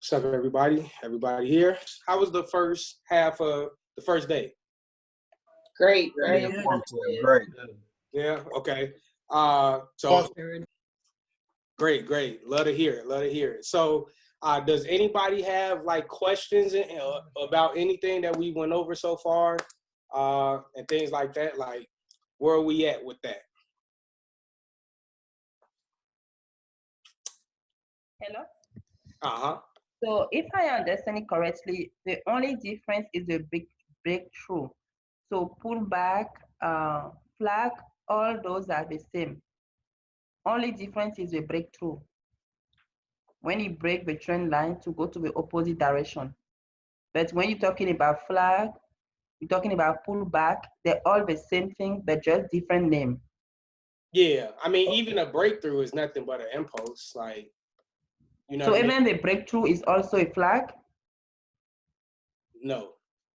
What's up, everybody? Everybody here? How was the first half of the first day? Great, Very very informative. informative. Great. Yeah, okay. Yes. Great. Love to hear it. Love to hear it. So, does anybody have like questions about anything that we went over so far, and things like that? Like, where are we at with that? Hello. Uh-huh. So if I understand it correctly, the only difference is the breakthrough. So pullback, flag, all those are the same. Only difference is the breakthrough. When you break the trend line to go to the opposite direction. But when you're talking about flag, you're talking about pullback, they're all the same thing, but just different name. Yeah, I mean, even a breakthrough is nothing but an impulse. Like, you know So what I mean? even the breakthrough is also a flag? No,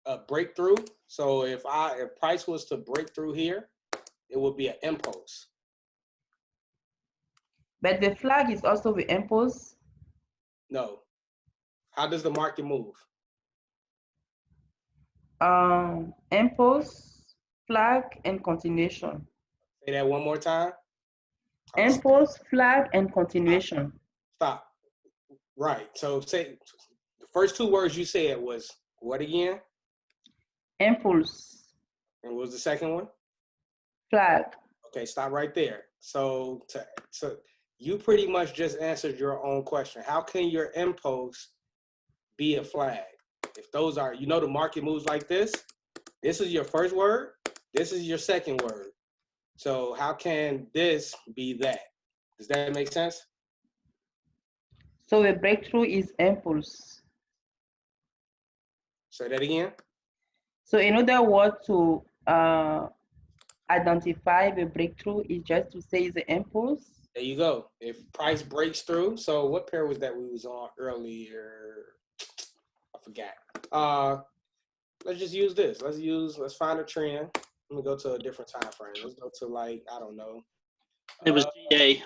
a breakthrough. So if price was to break through here, it would be an impulse. But the flag is also the impulse? No. How does the market move? Impulse, flag, and continuation. Say that one more time. Impulse, flag, and continuation. Stop. Right. So say the first two words you said was what again? Impulse. And what was the second one? Flag. Okay, stop right there. So you pretty much just answered your own question. How can your impulse be a flag? If those are, the market moves like this. This is your first word. This is your second word. So how can this be that? Does that make sense? So a breakthrough is impulse. Say that again. So in other words, to identify the breakthrough is just to say it's an impulse. There you go. If price breaks through, so what pair was that we was on earlier? I forgot. Let's just use this. Let's find a trend. Let me go to a different time frame. Let's go to like, I don't know. It was GA.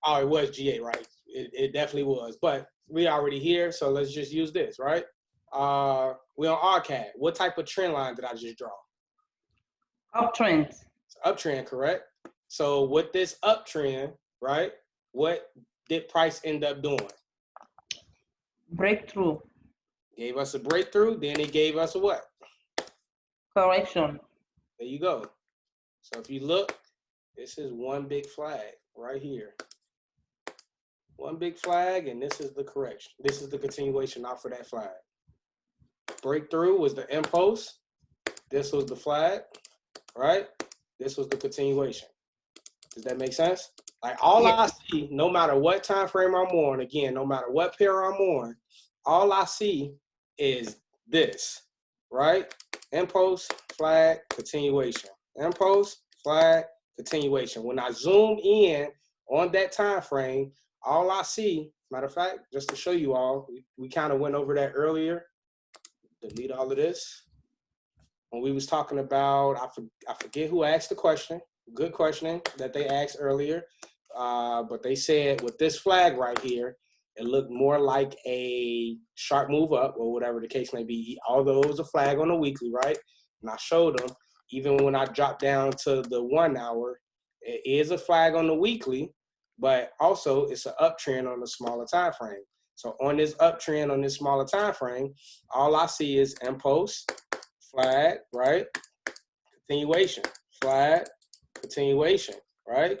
Oh, it was GA, right? It definitely was. But we already here, so let's just use this, right? We on RCAD. What type of trend line did I just draw? Uptrend. It's uptrend, correct? So with this uptrend, right? What did price end up doing? Breakthrough. Gave us a breakthrough, then it gave us a what? Correction. There you go. So if you look, this is one big flag right here. One big flag, and this is the correction. This is the continuation off of that flag. Breakthrough was the impulse. This was the flag, right? This was the continuation. Does that make sense? Like all I see, no matter what time frame I'm on, again, no matter what pair I'm on, all I see is this, right? Impulse, flag, continuation. Impulse, flag, continuation. When I zoom in on that time frame, all I see, matter of fact, just to show you all, we kind of went over that earlier. Delete all of this. When we was talking about, I forget who asked the question. Good questioning that they asked earlier. But they said with this flag right here, it looked more like a sharp move up or whatever the case may be, although it was a flag on the weekly, right? And I showed them, even when I dropped down to the 1 hour, it is a flag on the weekly, but also it's an uptrend on the smaller time frame. So on this uptrend on this smaller time frame, all I see is impulse, flag, right? Continuation, flag, continuation, right?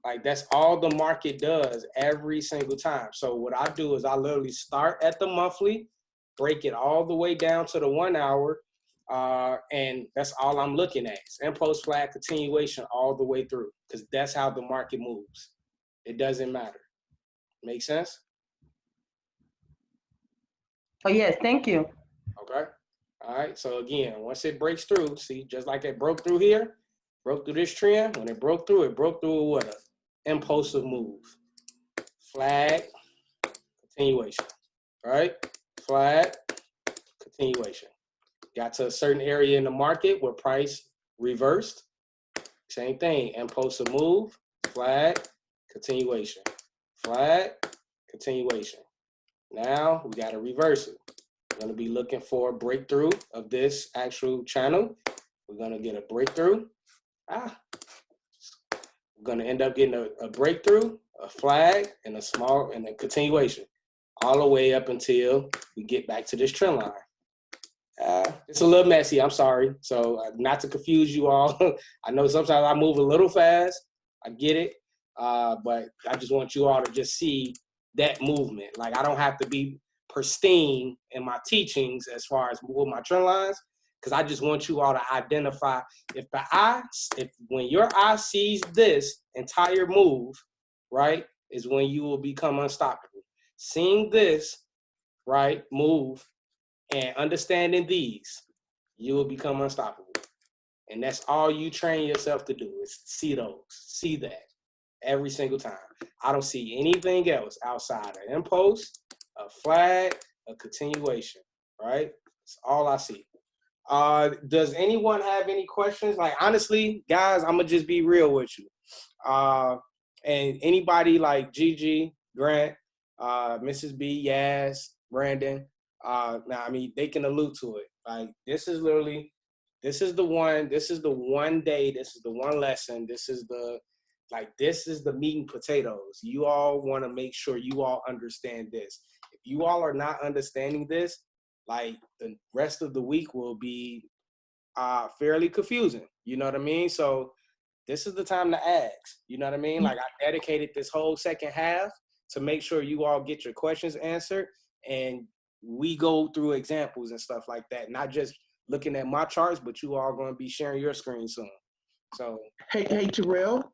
Like that's all the market does every single time. So what I do is I literally start at the monthly, break it all the way down to the 1 hour, and that's all I'm looking at. It's impulse, flag, continuation all the way through, because that's how the market moves. It doesn't matter. Make sense? Oh yes, thank you. Okay. All right. So again, once it breaks through, see, just like it broke through here, broke through this trend. When it broke through what? An impulsive move. Flag, continuation. Right? Flag, continuation. Got to a certain area in the market where price reversed. Same thing. Impulsive move, flag, continuation. Flag, continuation. Now we got to reverse it. We're going to be looking for a breakthrough of this actual channel. We're going to get a breakthrough. We're going to end up getting a breakthrough, a flag, and a continuation, all the way up until we get back to this trend line. It's a little messy, I'm sorry. So not to confuse you all. I know sometimes I move a little fast. I get it. But I just want you all to just see that movement. Like, I don't have to be pristine in my teachings as far as with my trend lines, because I just want you all to identify if when your eye sees this entire move, right, is when you will become unstoppable. Seeing this, right, move and understanding these, you will become unstoppable. And that's all you train yourself to do, is see that every single time. I don't see anything else outside of impulse, a flag, a continuation, right? That's all I see. Does anyone have any questions? Like, honestly, guys, I'm gonna just be real with you. And anybody like Gigi, Grant, Mrs. B, Yaz, Brandon, now, I mean, they can allude to it. Like, this is the one day, this is the one lesson, this is the meat and potatoes. You all want to make sure you all understand this. If you all are not understanding this, like, the rest of the week will be fairly confusing. You know what I mean? So this is the time to ask. You know what I mean? Like, I dedicated this whole second half to make sure you all get your questions answered, and we go through examples and stuff like that. Not just looking at my charts, but you all going to be sharing your screen soon. So Hey, Terrell.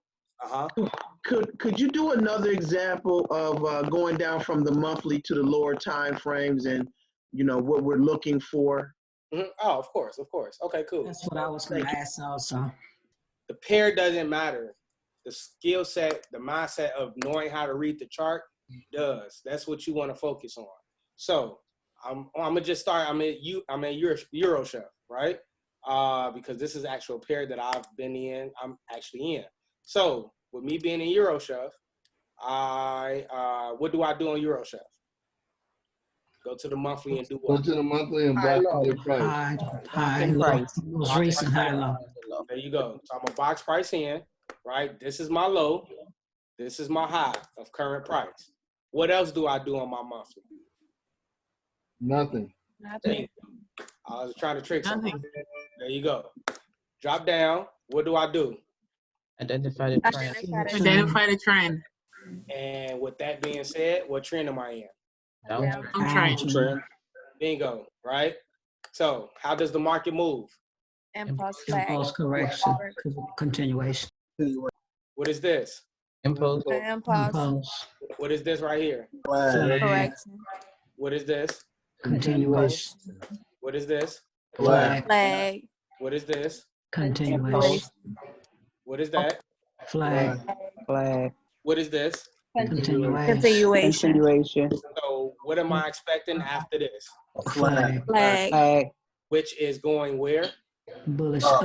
Could you do another example of going down from the monthly to the lower time frames, and what we're looking for? Mm-hmm. Oh, of course. Okay, cool. That's what I was going to ask also. The pair doesn't matter. The skill set, the mindset of knowing how to read the chart does. That's what you want to focus on. So I'm gonna just start. I'm in Euro Chef, right? Because this is actual pair that I've been in. I'm actually in. So with me being in Euro Chef, what do I do on Euro Chef? Go to the monthly and do what? Go to the monthly and back to your price. High, low. Most recent high, low. There you go. So I'm a box price in, right? This is my low. This is my high of current price. What else do I do on my monthly? Nothing. I was trying to trick something. There you go. Drop down. What do I do? Identify the trend. Identify the trend. And with that being said, what trend am I in? I'm trying. Bingo, right? So how does the market move? Impulse correction, continuation. What is this? Impulse. Impulse, What is this right here? correction, What is this? continuation, What is this? flag, What is this? continuation, What is that? flag, What is this? continuation, So what am I expecting after this? flag, Which is going where? bullish up,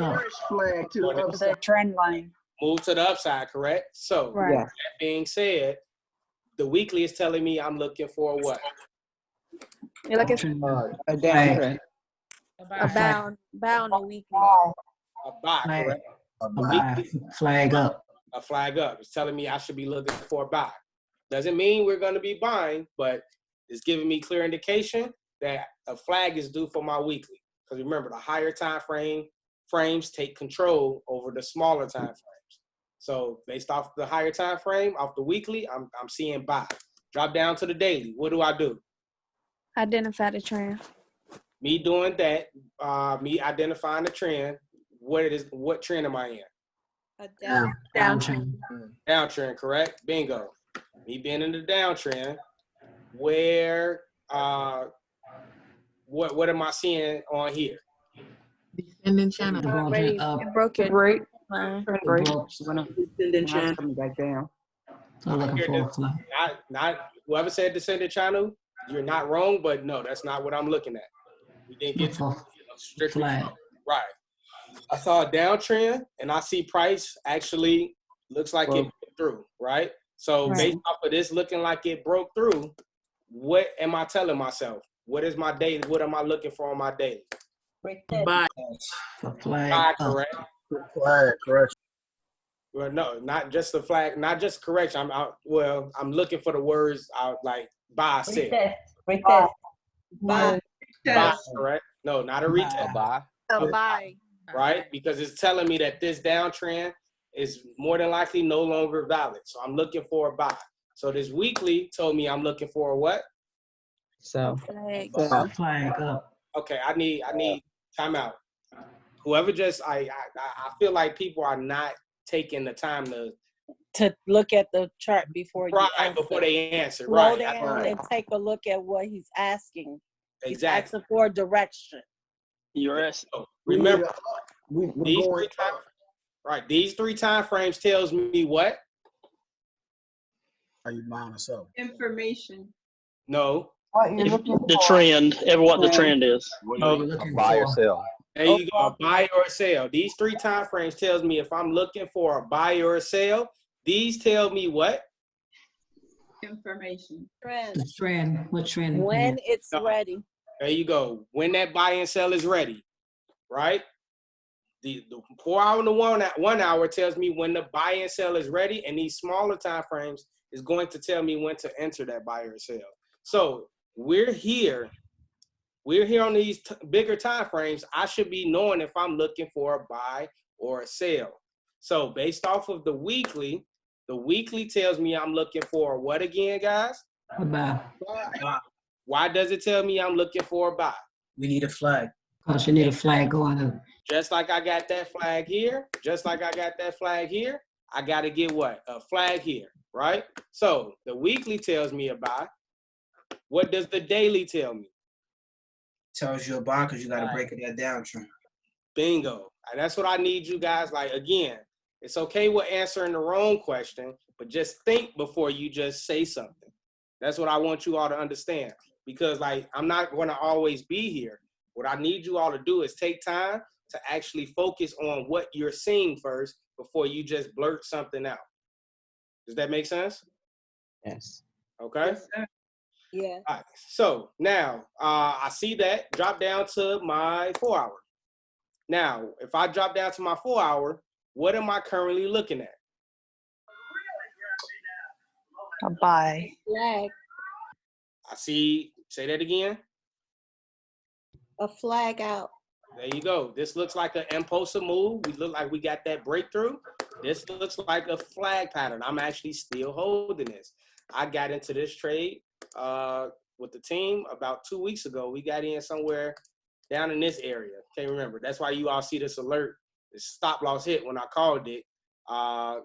Flag to the upside. Trend line. Move to the upside, correct? So that being said, the weekly is telling me I'm looking for what? You're looking trend, a downtrend. a Bound a weekly. A buy, flag, correct? a buy, flag up. A flag up. It's telling me I should be looking for a buy. Doesn't mean we're going to be buying, but it's giving me clear indication that a flag is due for my weekly. Because remember, the higher time frames take control over the smaller time frames. So based off the higher time frame, off the weekly, I'm seeing buy. Drop down to the daily. What do I do? Identify the trend. Me doing that, me identifying the trend. What trend am I in? A downtrend. Downtrend, correct? Bingo. Me being in the downtrend, where what am I seeing on here? Descending channel. Already broke it. Break. Descending channel. Coming back down. I'm looking for a flag. Not whoever said descendant channel, you're not wrong, but no, that's not what I'm looking at. We didn't get to strictly flag. right. I saw a downtrend, and I see price actually looks like it broke through, right? So based off of this looking like it broke through, what am I telling myself? What is my daily? What am I looking for on my daily? Bye. Flag, correct. Flag, correct. Well, no, not just the flag, not just correction. I'm looking for the words out like buy, sell. Retest. Buy. Buy, correct? No, not a retest. Buy. A buy. Right? Because it's telling me that this downtrend is more than likely no longer valid. So I'm looking for a buy. So this weekly told me I'm looking for a what? So Flag. Flag up. Okay, I need timeout. Whoever just I feel like people are not taking the time to look at the chart before you answer. Before they answer. Slow Right. down and take a look at what he's asking. Exactly. He's asking for direction. Remember, these three time frames tells me what? Are you buying or selling? Information. No. The trend. What the trend is. Buy or sell. There you go, buy or sell. These three time frames tells me if I'm looking for a buy or a sell. These tell me what? Information. Trend. The trend. What trend? When it's ready. There you go. When that buy and sell is ready, right? The 4 hour to 1 hour tells me when the buy and sell is ready, and these smaller time frames is going to tell me when to enter that buy or sell. So we're here on these bigger time frames. I should be knowing if I'm looking for a buy or a sell. So based off of the weekly tells me I'm looking for what again, guys? A buy. Why does it tell me I'm looking for a buy? We need a flag. Because you need a flag going up. Just like I got that flag here, I got to get what? A flag here, right? So the weekly tells me a buy. What does the daily tell me? Tells you a buy because you got to break that downtrend. Bingo. And that's what I need you guys. Like, again, it's okay with answering the wrong question, but just think before you just say something. That's what I want you all to understand. Because, like, I'm not going to always be here. What I need you all to do is take time to actually focus on what you're seeing first before you just blurt something out. Does that make sense? Yes. Okay. Yes, sir. Yeah. All right. So now I see that drop down to my 4 hour. Now, if I drop down to my 4 hour, what am I currently looking at? A buy. Flag. I see, say that again. A flag out. There you go. This looks like an impulsive move. We look like we got that breakthrough. This looks like a flag pattern. I'm actually still holding this. I got into this trade with the team about 2 weeks ago. We got in somewhere down in this area. Can't remember. That's why you all see this alert. This stop loss hit when I called it.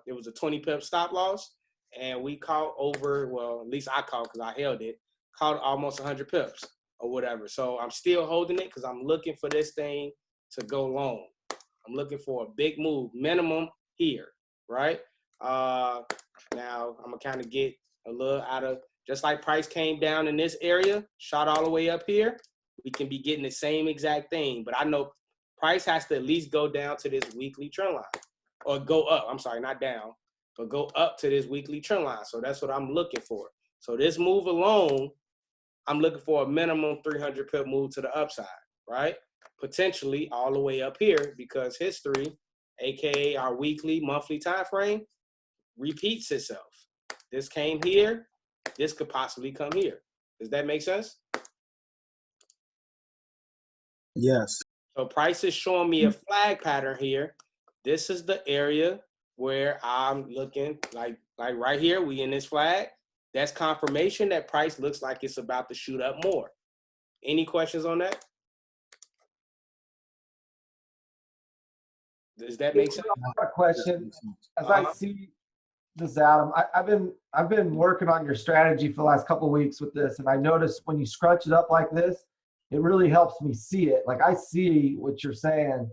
It was a 20 pip stop loss. And we caught over, well, at least I caught because I held it, caught almost 100 pips or whatever. So I'm still holding it because I'm looking for this thing to go long. I'm looking for a big move, minimum here, right? Now I'm going to kind of get a little out of, just like price came down in this area, shot all the way up here, we can be getting the same exact thing. But I know price has to at least go down to this weekly trend line or go up. I'm sorry, not down, but go up to this weekly trend line. So that's what I'm looking for. So this move alone, I'm looking for a minimum 300 pip move to the upside, right? Potentially all the way up here because history, AKA our weekly, monthly time frame, repeats itself. This came here. This could possibly come here. Does that make sense? Yes. So price is showing me a flag pattern here. This is the area where I'm looking like right here, we in this flag. That's confirmation that price looks like it's about to shoot up more. Any questions on that? Does that make sense? A question. As I see this, Adam, I've been working on your strategy for the last couple of weeks with this, and I noticed when you scrunch it up like this, it really helps me see it. Like I see what you're saying,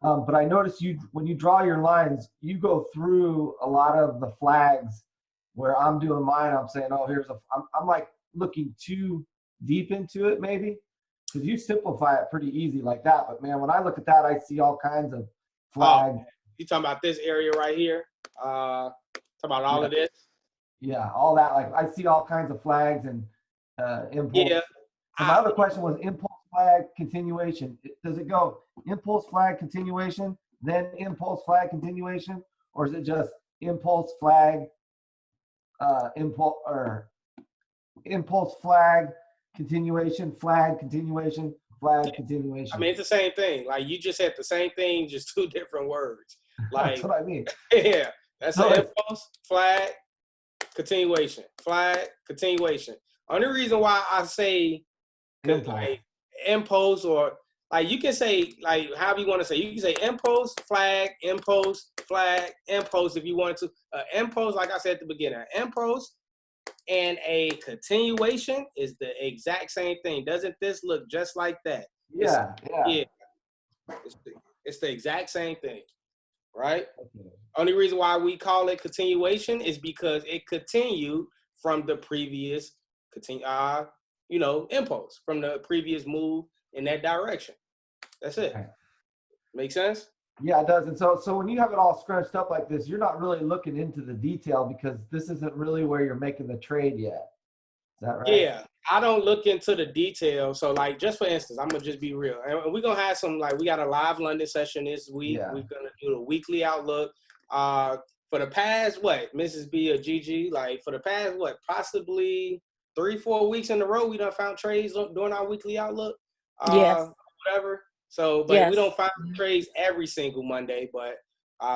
but I notice when you draw your lines, you go through a lot of the flags. Where I'm doing mine, I'm saying, oh, I'm like looking too deep into it maybe, because you simplify it pretty easy like that. But man, when I look at that, I see all kinds of flags. Oh, you talking about this area right here? Talking about all of this? Yeah, all that. Like I see all kinds of flags, and impulse. Yeah. So my other question was impulse flag continuation. Does it go impulse flag continuation, then impulse flag continuation, or is it just impulse flag, impulse flag continuation, flag continuation, flag continuation? I mean, it's the same thing. Like you just said the same thing, just two different words. Like That's what I mean. yeah, that's So an impulse flag continuation, flag continuation. Only reason why I say like impulse or like you can say like however you want to say. You can say impulse flag, impulse flag, impulse if you want to. Impulse, like I said at the beginning, impulse and a continuation is the exact same thing. Doesn't this look just like that? Yeah, yeah. It's the exact same thing, right? Okay. Only reason why we call it continuation is because it continued from the previous impulse from the previous move in that direction. That's it. Okay. Make sense? Yeah, it does. And so when you have it all scrunched up like this, you're not really looking into the detail because this isn't really where you're making the trade yet. Is that right? Yeah, I don't look into the detail. So like, just for instance, I'm gonna just be real. And we're gonna have we got a live London session this week. Yeah. We're gonna do the weekly outlook. For the past, Mrs. B or GG, like for the past, possibly 3-4 weeks in a row, we done found trades during our weekly outlook. Yes. Whatever. So, but we don't find trades every single Monday. But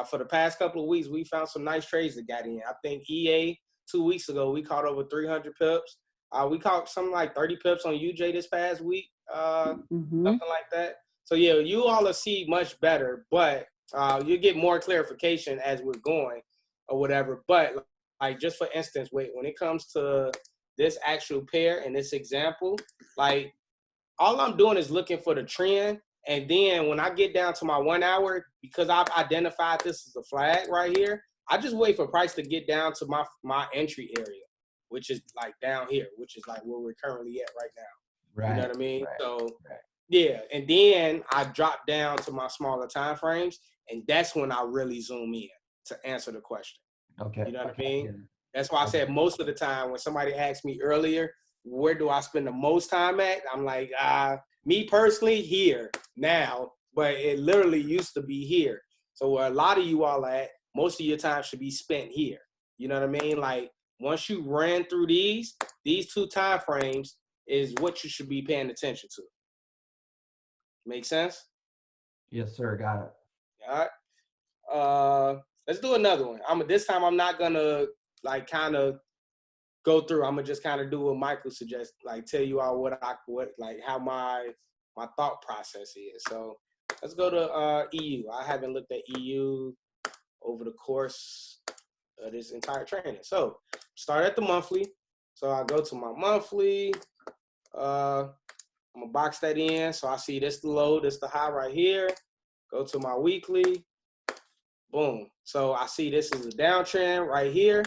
for the past couple of weeks, we found some nice trades that got in. I think EA 2 weeks ago, we caught over 300 pips. We caught something like 30 pips on UJ this past week, something like that. So, yeah, you all will see much better, but you'll get more clarification as we're going or whatever. But, like, just for instance, when it comes to this actual pair and this example, like, all I'm doing is looking for the trend. And then when I get down to my 1 hour, because I've identified this as a flag right here, I just wait for price to get down to my entry area, which is like down here, which is like where we're currently at right now. Right. You know what I mean? Right. So, yeah. And then I drop down to my smaller time frames, and that's when I really zoom in to answer the question. Okay. You know what I mean? Yeah. That's why I said most of the time when somebody asked me earlier, where do I spend the most time at? I'm like, me personally, here, now, but it literally used to be here. So where a lot of you all at, most of your time should be spent here. You know what I mean? Like, once you ran through these 2 time frames is what you should be paying attention to. Make sense? Yes, sir. Got it. All right. Let's do another one. This time I'm not gonna like kind of go through. I'm gonna just kind of do what Michael suggests, like tell you all how my thought process is. So let's go to EU. I haven't looked at EU over the course of this entire training. So start at the monthly. So I go to my monthly. I'm gonna box that in. So I see this the low, this the high right here. Go to my weekly. Boom. So I see this is a downtrend right here.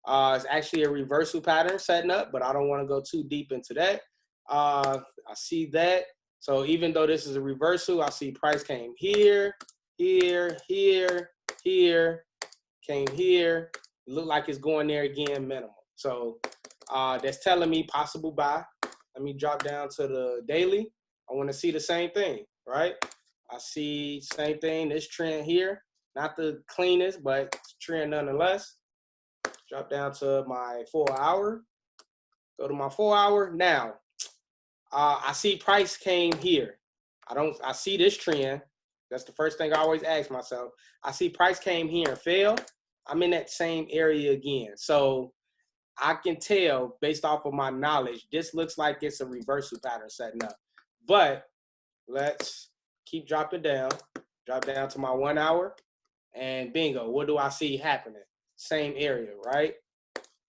It's actually a reversal pattern setting up, but I don't want to go too deep into that. I see that. So even though this is a reversal, I see price came here, here, here, here, came here. It looked like it's going there again, minimal. So that's telling me possible buy. Let me drop down to the daily. I want to see the same thing, right? I see same thing, this trend here. Not the cleanest, but trend nonetheless. Drop down to my 4 hour. Go to my 4 hour. Now, I see price came here. I see this trend. That's the first thing I always ask myself. I see price came here and fell. I'm in that same area again. So I can tell based off of my knowledge, this looks like it's a reversal pattern setting up. But let's keep dropping down. Drop down to my 1 hour. And bingo, what do I see happening? Same area, right?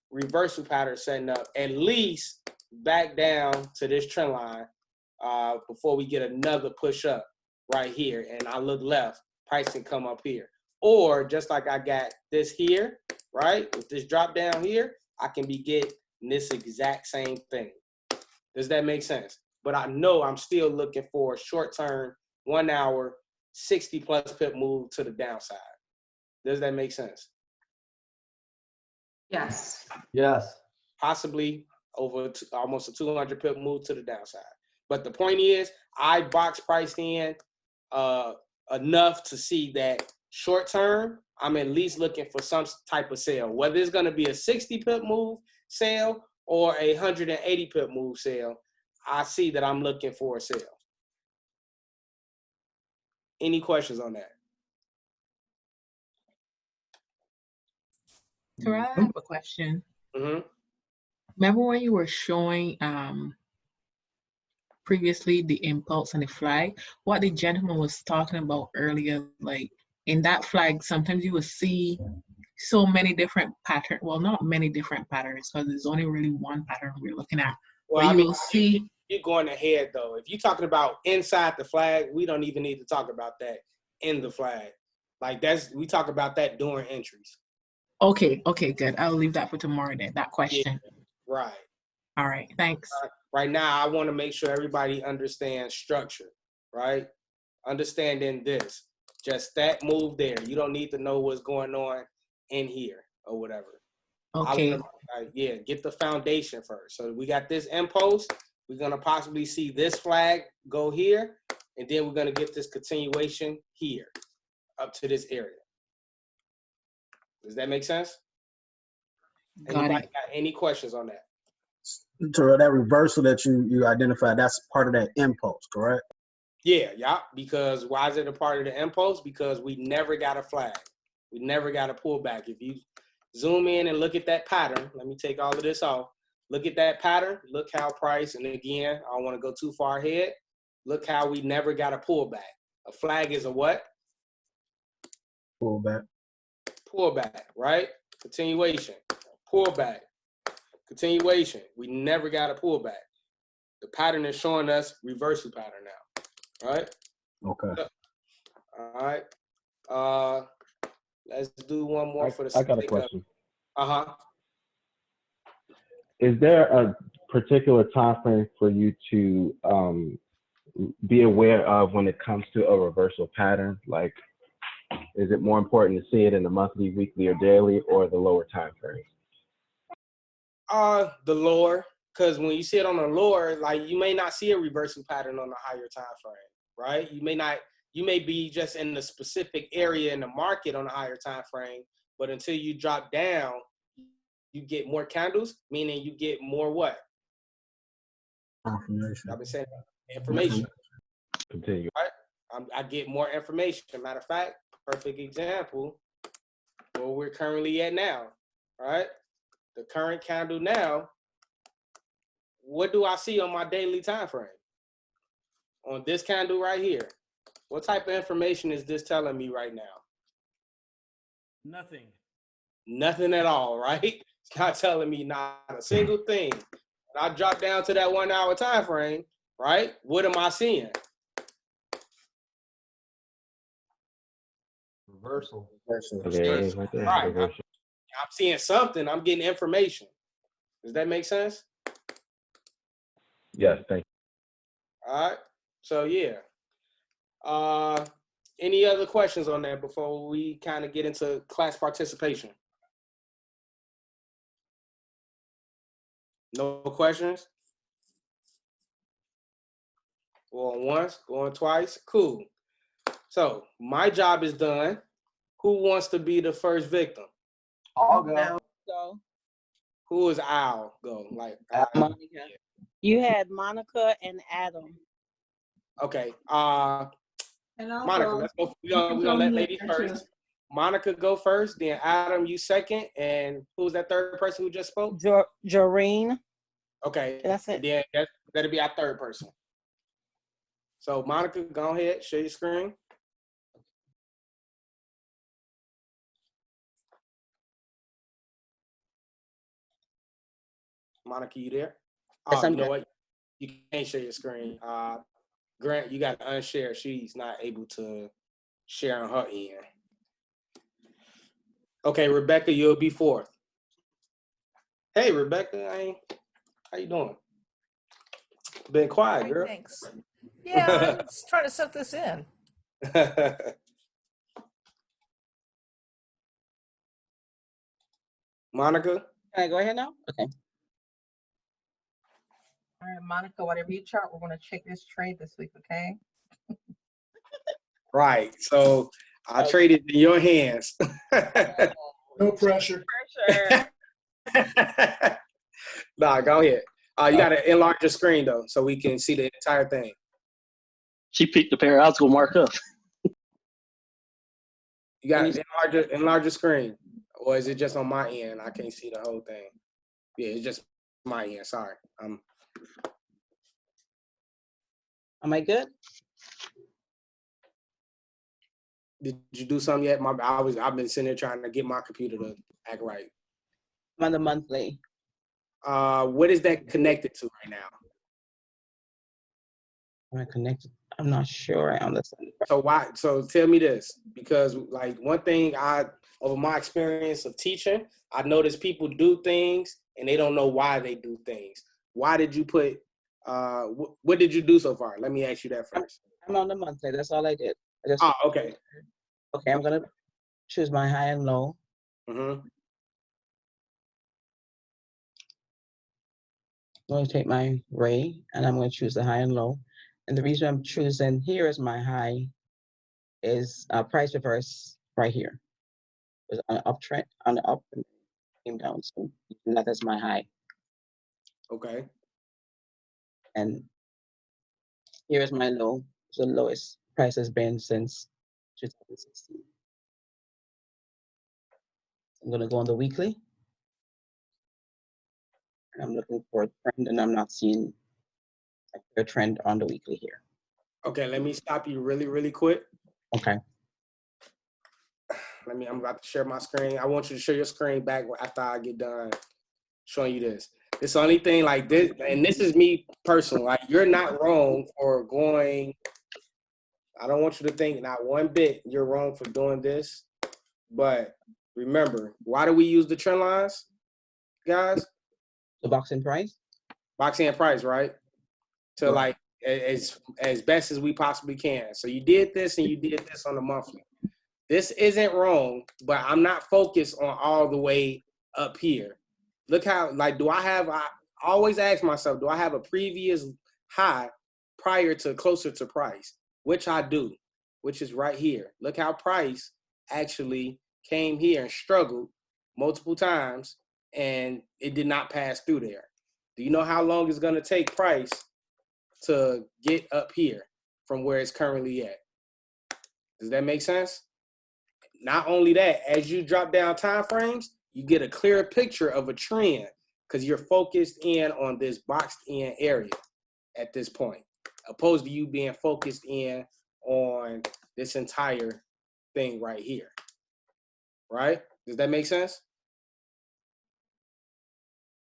Reversal pattern setting up, at least back down to this trend line before we get another push up right here. And I look left, price can come up here. Or just like I got this here, right? With this drop down here, I can be getting this exact same thing. Does that make sense? But I know I'm still looking for a short term, 1 hour, 60 plus pip move to the downside. Does that make sense? Yes. Yes. Possibly over almost a 200 pip move to the downside. But the point is, I box priced in enough to see that short term, I'm at least looking for some type of sale, whether it's going to be a 60 pip move sale or a 180 pip move sale. I see that I'm looking for a sale. Any questions on that? Terrell, I have a question. Mm-hmm. Remember when you were showing previously the impulse and the flag? What the gentleman was talking about earlier, like in that flag, sometimes you will see so many different patterns. Well, not many different patterns, because there's only really one pattern we're looking at. Well, but you will see. You're going ahead though. If you're talking about inside the flag, we don't even need to talk about that in the flag. Like we talk about that during entries. Okay, good. I'll leave that for tomorrow then, that question. Yeah, right. All right, thanks. Right now, I want to make sure everybody understands structure, right? Understanding this, just that move there. You don't need to know what's going on in here or whatever. Okay. Yeah, get the foundation first. So we got this impulse. We're going to possibly see this flag go here, and then we're going to get this continuation here up to this area. Does that make sense? Anybody got any questions on that? To that reversal that you identified, that's part of that impulse, correct? Yeah, because why is it a part of the impulse? Because we never got a flag. We never got a pullback. If you zoom in and look at that pattern, let me take all of this off. Look at that pattern. Look how price, and again, I don't want to go too far ahead. Look how we never got a pullback. A flag is a what? Pullback. Pullback, right? Continuation. Pullback. Continuation. We never got a pullback. The pattern is showing us reversal pattern now, right? Okay. All right. Let's do one more for the. I got a question. Is there a particular time frame for you to be aware of when it comes to a reversal pattern? Like, is it more important to see it in the monthly, weekly, or daily, or the lower time frame? The lower, because when you see it on the lower, like you may not see a reversal pattern on the higher time frame, right? You may be just in the specific area in the market on a higher time frame, but until you drop down, you get more candles, meaning you get more what? Information. I've been saying information. Continue. Right? I get more information. Matter of fact, perfect example, where we're currently at now, right? The current candle now, what do I see on my daily time frame? On this candle right here, what type of information is this telling me right now? Nothing. Nothing at all, right? It's not telling me not a single thing. When I drop down to that 1 hour time frame, right? What am I seeing? Reversal. There it is right there. Right. Reversal. I'm seeing something. I'm getting information. Does that make sense? Yes, thank you. All right. So yeah. Any other questions on that before we kind of get into class participation? No questions? Going once, going twice. Cool. So my job is done. Who wants to be the first victim? I'll go. Go. Who is Al? Go. Like Monica. You had Monica and Adam. Okay. And I'll Monica, go. let's go. We're gonna let ladies first. Monica go first, then Adam, you second, and who's that third person who just spoke? Jareen. Okay. That's it. Then that'll be our third person. So Monica, go ahead, share your screen. Monica, you there? Yes, Oh, I'm you know there. what? You can't share your screen. Grant, you got to unshare. She's not able to share on her end. Okay, Rebecca, you'll be fourth. Hey, Rebecca, how you doing? Been quiet, girl. Thanks. Yeah, I'm just trying to soak this in. Monica? Can I go ahead now? Okay. All right, Monica, whatever you chart, we're gonna check this trade this week, okay? Right. So I traded in your hands. No pressure. Pressure. Nah, go ahead. You got to enlarge your screen though, so we can see the entire thing. She picked the pair. I was gonna mark up. You got to enlarge your screen, or is it just on my end? I can't see the whole thing. Yeah, it's just my end. Sorry. Am I good? Did you do something yet? I've been sitting there trying to get my computer to act right. I'm on the monthly. What is that connected to right now? Am I connected? I'm not sure I understand. So tell me this, because like one thing over my experience of teaching, I noticed people do things and they don't know why they do things. Why did you put, what did you do so far? Let me ask you that first. I'm on the monthly. That's all I did. Okay. Okay, I'm gonna choose my high and low. Mm-hmm. I'm going to take my ray and I'm going to choose the high and low. And the reason I'm choosing here as my high is price reverse right here. There's an uptrend on the up and came down. So that is my high. Okay. And here is my low. So the lowest price has been since 2016. I'm going to go on the weekly. And I'm looking for a trend and I'm not seeing a clear trend on the weekly here. Okay, let me stop you really, really quick. Okay. I'm about to share my screen. I want you to share your screen back after I get done showing you this. It's the only thing like this, and this is me personally. Like, you're not wrong for going. I don't want you to think not one bit you're wrong for doing this. But remember, why do we use the trend lines, guys? The boxing price? Boxing and price, right? To like as best as we possibly can. So you did this and you did this on the monthly. This isn't wrong, but I'm not focused on all the way up here. Look how, like, I always ask myself, do I have a previous high prior to closer to price? Which I do, which is right here. Look how price actually came here and struggled multiple times, and it did not pass through there. Do you know how long it's going to take price to get up here from where it's currently at? Does that make sense? Not only that, as you drop down time frames, you get a clearer picture of a trend because you're focused in on this boxed in area at this point, opposed to you being focused in on this entire thing right here. Right? Does that make sense?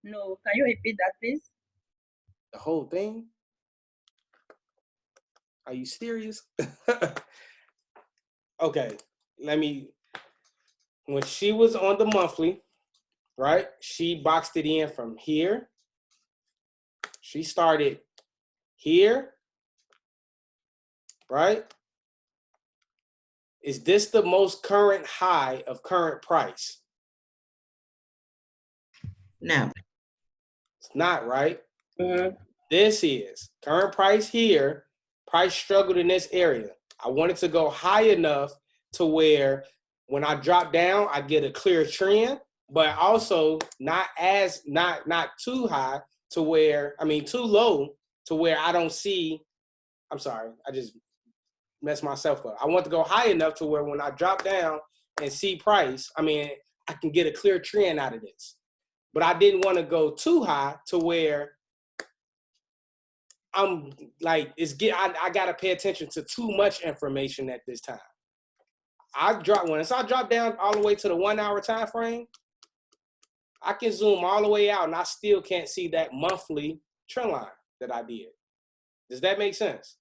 No, can you repeat that, please? The whole thing? Are you serious? Okay, when she was on the monthly, right? She boxed it in from here. She started here, right? Is this the most current high of current price? No. It's not, right? Mm-hmm. This is current price here. Price struggled in this area. I wanted to go high enough to where when I drop down, I get a clear trend, but also not too high to where, too low to where I don't see, I'm sorry, I just messed myself up. I want to go high enough to where when I drop down and see price, I can get a clear trend out of this. But I didn't want to go too high to where I'm like, I got to pay attention to too much information at this time. Once I drop down all the way to the 1 hour time frame, I can zoom all the way out and I still can't see that monthly trend line that I did. Does that make sense?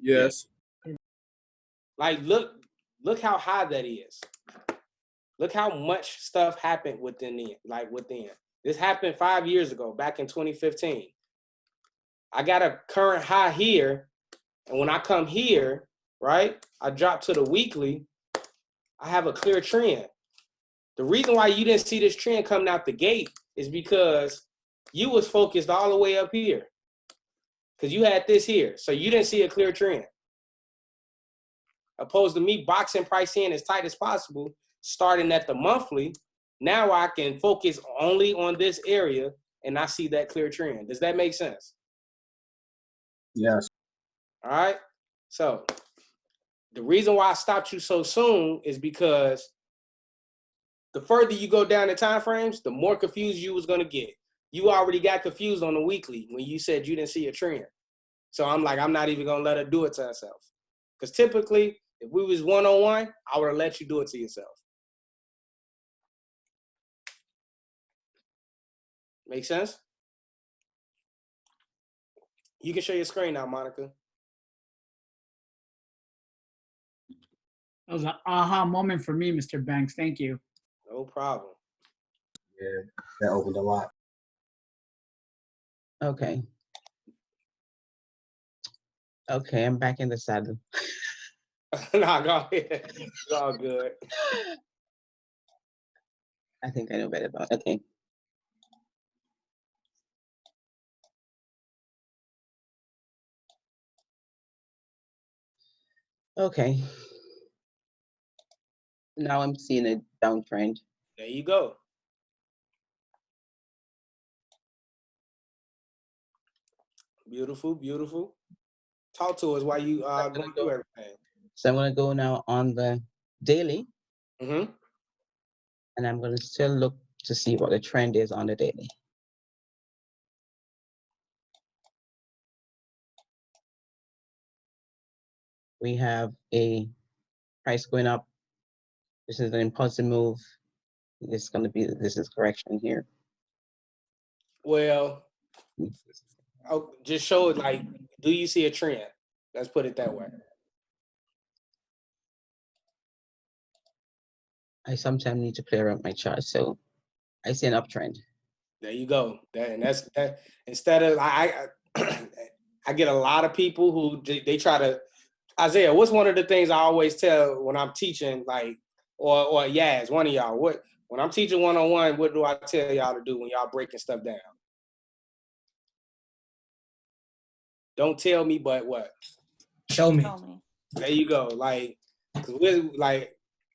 Yes. Like, look how high that is. Look how much stuff happened within. This happened 5 years ago, back in 2015. I got a current high here, and when I come here, right, I drop to the weekly, I have a clear trend. The reason why you didn't see this trend coming out the gate is because you was focused all the way up here. Because you had this here. So you didn't see a clear trend. Opposed to me boxing price in as tight as possible, starting at the monthly, now I can focus only on this area and I see that clear trend. Does that make sense? Yes. All right. So the reason why I stopped you so soon is because the further you go down the time frames, the more confused you was gonna get. You already got confused on the weekly when you said you didn't see a trend. So I'm like, I'm not even gonna let her do it to herself. Because typically, if we was one-on-one, I would have let you do it to yourself. Make sense? You can share your screen now, Monica. That was an aha moment for me, Mr. Banks. Thank you. No problem. Yeah, that opened a lot. Okay. Okay, I'm back in the saddle. Nah, go ahead. It's all good. I think I know better about it. Okay. Okay. Now I'm seeing a downtrend. There you go. Beautiful, beautiful. Talk to us while you going through everything. So I'm gonna go now on the daily. Mm-hmm. And I'm gonna still look to see what the trend is on the daily. We have a price going up. This is an impulsive move. This is correction here. Well, I'll just show it like, do you see a trend? Let's put it that way. I sometimes need to clear up my chart, so I see an uptrend. There you go. That's instead of I get a lot of people who they try to. Isaiah, what's one of the things I always tell when I'm teaching, like, or Yaz, one of y'all, when I'm teaching one-on-one, what do I tell y'all to do when y'all breaking stuff down? Don't tell me, but what? Show me. There you go. Like, cause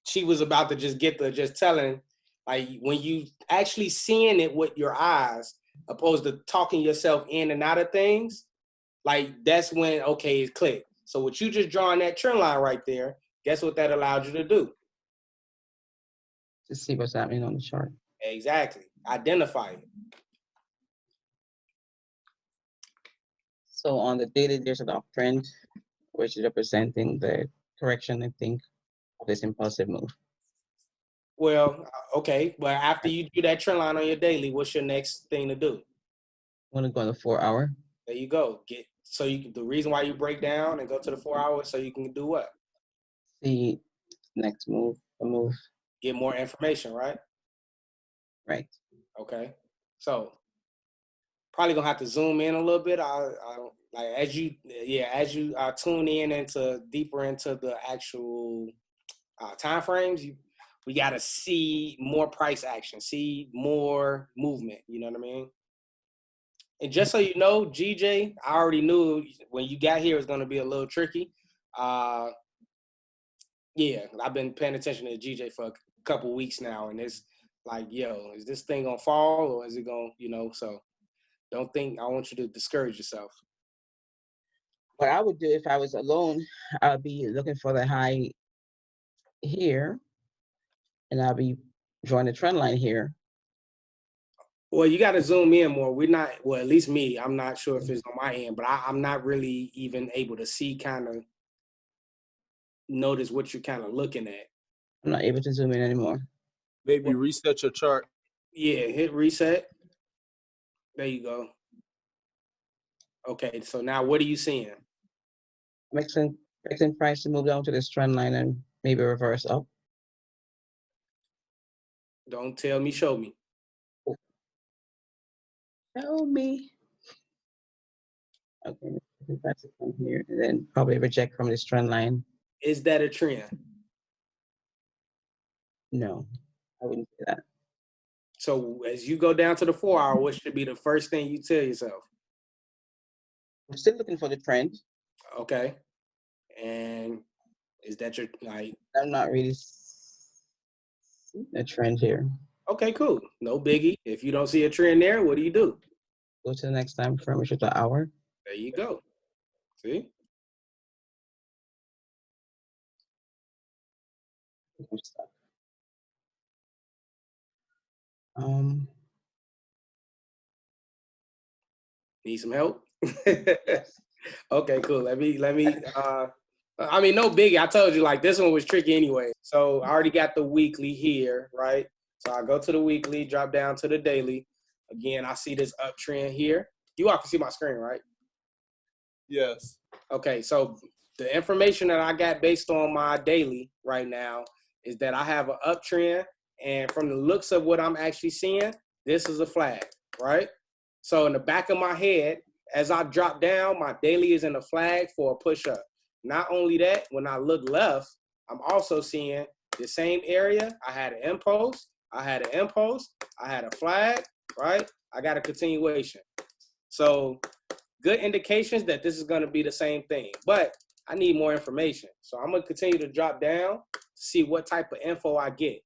she was about to just get the just telling, like when you actually seeing it with your eyes, opposed to talking yourself in and out of things, like that's when okay, it clicked. So what you just drawing that trend line right there, guess what that allowed you to do? To see what's happening on the chart. Exactly. Identify it. So on the daily, there's an uptrend, which is representing the correction, I think, of this impulsive move. Well, okay, but after you do that trend line on your daily, what's your next thing to do? I'm gonna go on the 4 hour. There you go. The reason why you break down and go to the 4 hours so you can do what? See next move, a move. Get more information, right? Right. Okay. So probably gonna have to zoom in a little bit. As you tune in into deeper into the actual time frames, we gotta see more price action, see more movement. You know what I mean? And just so you know, GJ, I already knew when you got here it was gonna be a little tricky. Yeah, I've been paying attention to GJ for a couple weeks now, and it's like, yo, is this thing gonna fall or is it gonna, so don't think I want you to discourage yourself. What I would do if I was alone, I'll be looking for the high here, and I'll be drawing the trend line here. Well, you got to zoom in more. We're not, well, at least me, I'm not sure if it's on my end, but I'm not really even able to see, kind of notice what you're kind of looking at. I'm not able to zoom in anymore. Maybe reset your chart. Yeah, hit reset. There you go. Okay, so now what are you seeing? Expecting price to move down to this trend line and maybe reverse up. Don't tell me, show me. Show me. Okay, that's it from here, and then probably reject from this trend line. Is that a trend? No. I wouldn't say that. So as you go down to the 4 hour, what should be the first thing you tell yourself? I'm still looking for the trend. Okay. And is that your, like? I'm not really seeing a trend here. Okay, cool. No biggie. If you don't see a trend there, what do you do? Go to the next time frame, which is the hour. There you go. See? Need some help? Okay, cool. Let me I mean, no biggie. I told you, like, this one was tricky anyway. So I already got the weekly here, right? So I go to the weekly, drop down to the daily. Again, I see this uptrend here. You all can see my screen, right? Yes. Okay, so the information that I got based on my daily right now is that I have an uptrend, and from the looks of what I'm actually seeing, this is a flag, right? So in the back of my head, as I drop down, my daily is in a flag for a push-up. Not only that, when I look left, I'm also seeing the same area. I had an impulse, I had a flag, right? I got a continuation. So good indications that this is going to be the same thing, but I need more information. So I'm going to continue to drop down to see what type of info I get,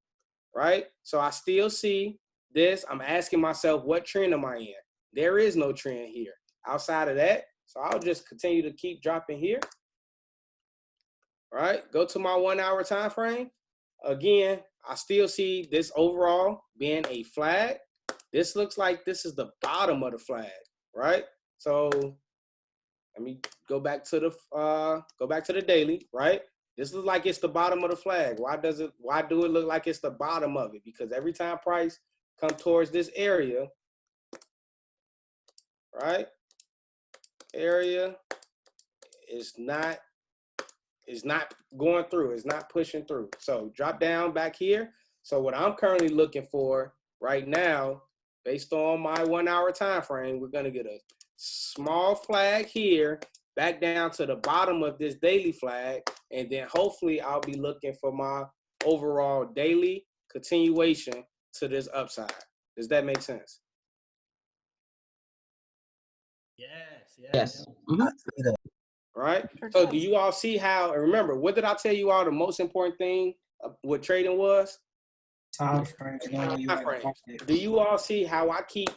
right? So I still see this. I'm asking myself, what trend am I in? There is no trend here outside of that. So I'll just continue to keep dropping here, right? Go to my 1 hour time frame. Again, I still see this overall being a flag. This looks like this is the bottom of the flag, right? So let me go back to the daily, right? This looks like it's the bottom of the flag. Why do it look like it's the bottom of it? Because every time price come towards this area, right? Area is not going through, it's not pushing through. So drop down back here. So what I'm currently looking for right now, based on my 1 hour time frame, we're gonna get a small flag here, back down to the bottom of this daily flag, and then hopefully I'll be looking for my overall daily continuation to this upside. Does that make sense? Yes. Right? So do you all see how, and remember, what did I tell you all the most important thing with trading was? Time frame. Do you all see how I keep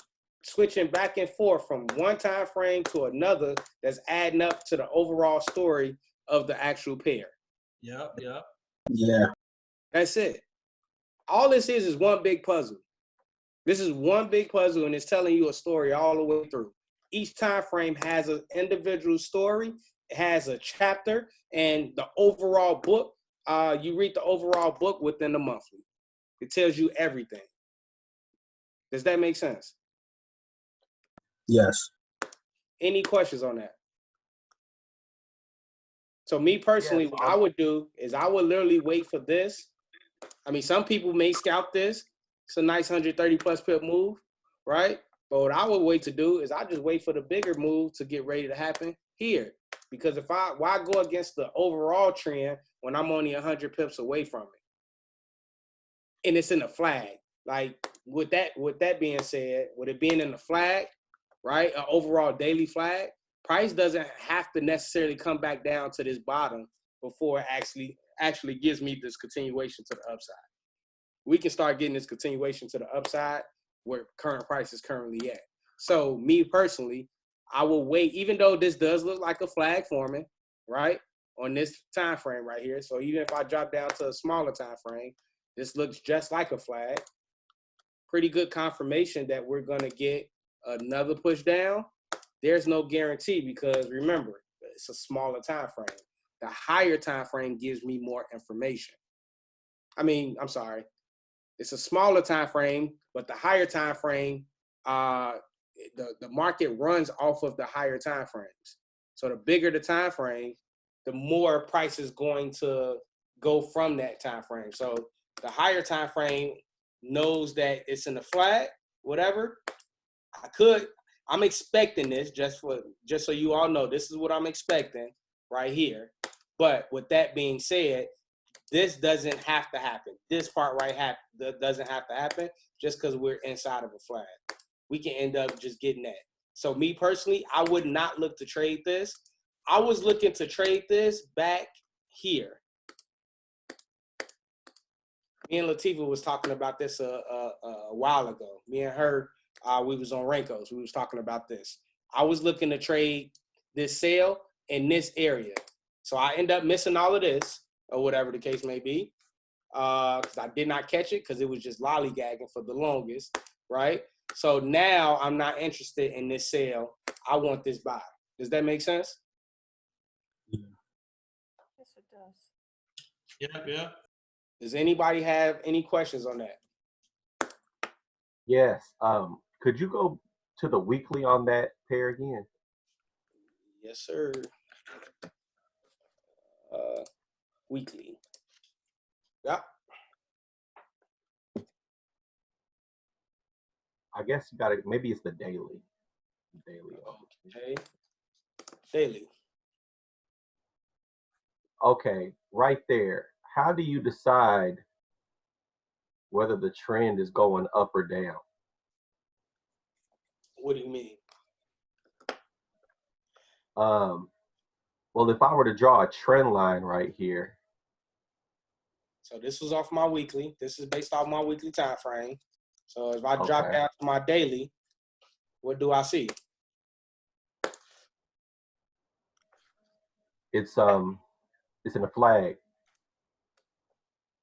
switching back and forth from one time frame to another that's adding up to the overall story of the actual pair? Yep. Yeah. That's it. All this is one big puzzle. This is one big puzzle, and it's telling you a story all the way through. Each time frame has an individual story, it has a chapter, and the overall book, you read the overall book within the monthly. It tells you everything. Does that make sense? Yes. Any questions on that? So me personally, what I would do is I would literally wait for this. I mean, some people may scalp this. It's a nice 130 plus pip move, right? But what I would wait to do is I just wait for the bigger move to get ready to happen here. Because why go against the overall trend when I'm only 100 pips away from it? And it's in the flag. Like with that being said, with it being in the flag, right? An overall daily flag, price doesn't have to necessarily come back down to this bottom before it actually gives me this continuation to the upside. We can start getting this continuation to the upside where current price is currently at. So me personally, I will wait, even though this does look like a flag forming, right? On this time frame right here. So even if I drop down to a smaller time frame, this looks just like a flag. Pretty good confirmation that we're gonna get another push down. There's no guarantee because remember, it's a smaller time frame. The higher time frame gives me more information. I'm sorry. It's a smaller time frame, but the higher time frame, the market runs off of the higher time frames. So the bigger the time frame, the more price is going to go from that time frame. So the higher time frame knows that it's in the flag, whatever. I'm expecting this just so you all know, this is what I'm expecting right here. But with that being said, this doesn't have to happen. This part doesn't have to happen just because we're inside of a flag. We can end up just getting that. So me personally, I would not look to trade this. I was looking to trade this back here. Me and Latifah was talking about this a while ago. Me and her, we was on Rankos. We was talking about this. I was looking to trade this sale in this area. So I end up missing all of this, or whatever the case may be, because I did not catch it because it was just lollygagging for the longest, right? So now I'm not interested in this sale. I want this buy. Does that make sense? Yes, it does. Yeah. Does anybody have any questions on that? Yes. Could you go to the weekly on that pair again? Yes, sir. Weekly. Yep. I guess you got it. Maybe it's the daily. Daily. Okay. Daily. Okay, right there. How do you decide whether the trend is going up or down? What do you mean? Well, if I were to draw a trend line right here. So this was off my weekly. This is based off my weekly time frame. So if I drop down to my daily, what do I see? It's in a flag.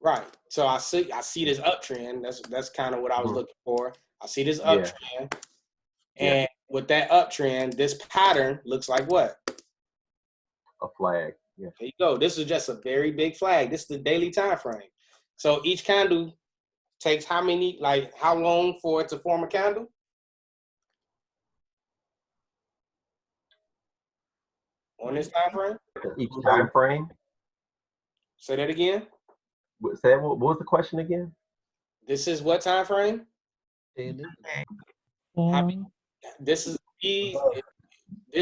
Right. So I see this uptrend. That's kind of what I was looking for. I see this uptrend. And with that uptrend, this pattern looks like what? A flag. Yeah. There you go. This is just a very big flag. This is the daily time frame. So each candle takes how long for it to form a candle? On this time frame? Each time frame? Say that again. What was the question again? This is what time frame? Daily. This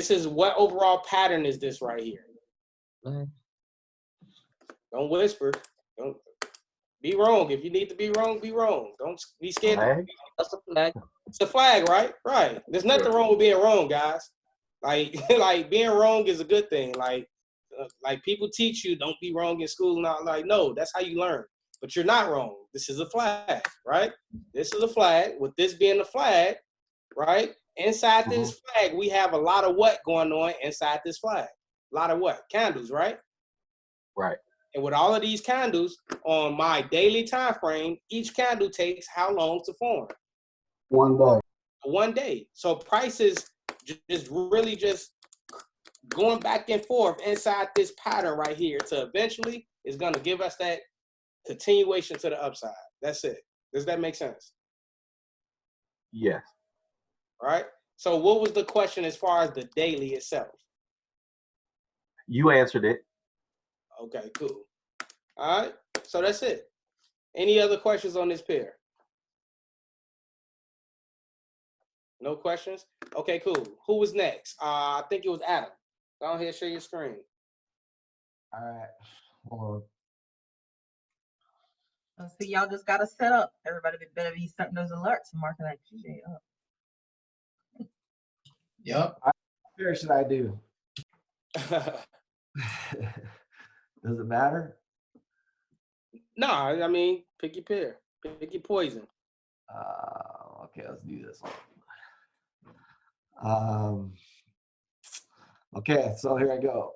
is what overall pattern is this right here? Don't whisper. Don't be wrong. If you need to be wrong, be wrong. Don't be scared. That's a flag. It's a flag, right? Right. There's nothing wrong with being wrong, guys. Like being wrong is a good thing. Like people teach you don't be wrong in school. Not like, no, that's how you learn. But you're not wrong. This is a flag, right? This is a flag. With this being a flag, right? Inside this flag, we have a lot of what going on inside this flag? A lot of what? Candles, right? Right. And with all of these candles on my daily time frame, each candle takes how long to form? 1 day. 1 day. So prices just really just going back and forth inside this pattern right here to eventually is going to give us that continuation to the upside. That's it. Does that make sense? Yes. All right. So what was the question as far as the daily itself? You answered it. Okay, cool. All right. So that's it. Any other questions on this pair? No questions? Okay, cool. Who was next? I think it was Adam. Go ahead, share your screen. All right. Hold So y'all just gotta set up. Everybody better be setting those alerts and marking that GJ up. Yep. What pair should I do? Does it matter? No, I mean, pick your pair. Pick your poison. Okay, let's do this one. Okay, so here I go.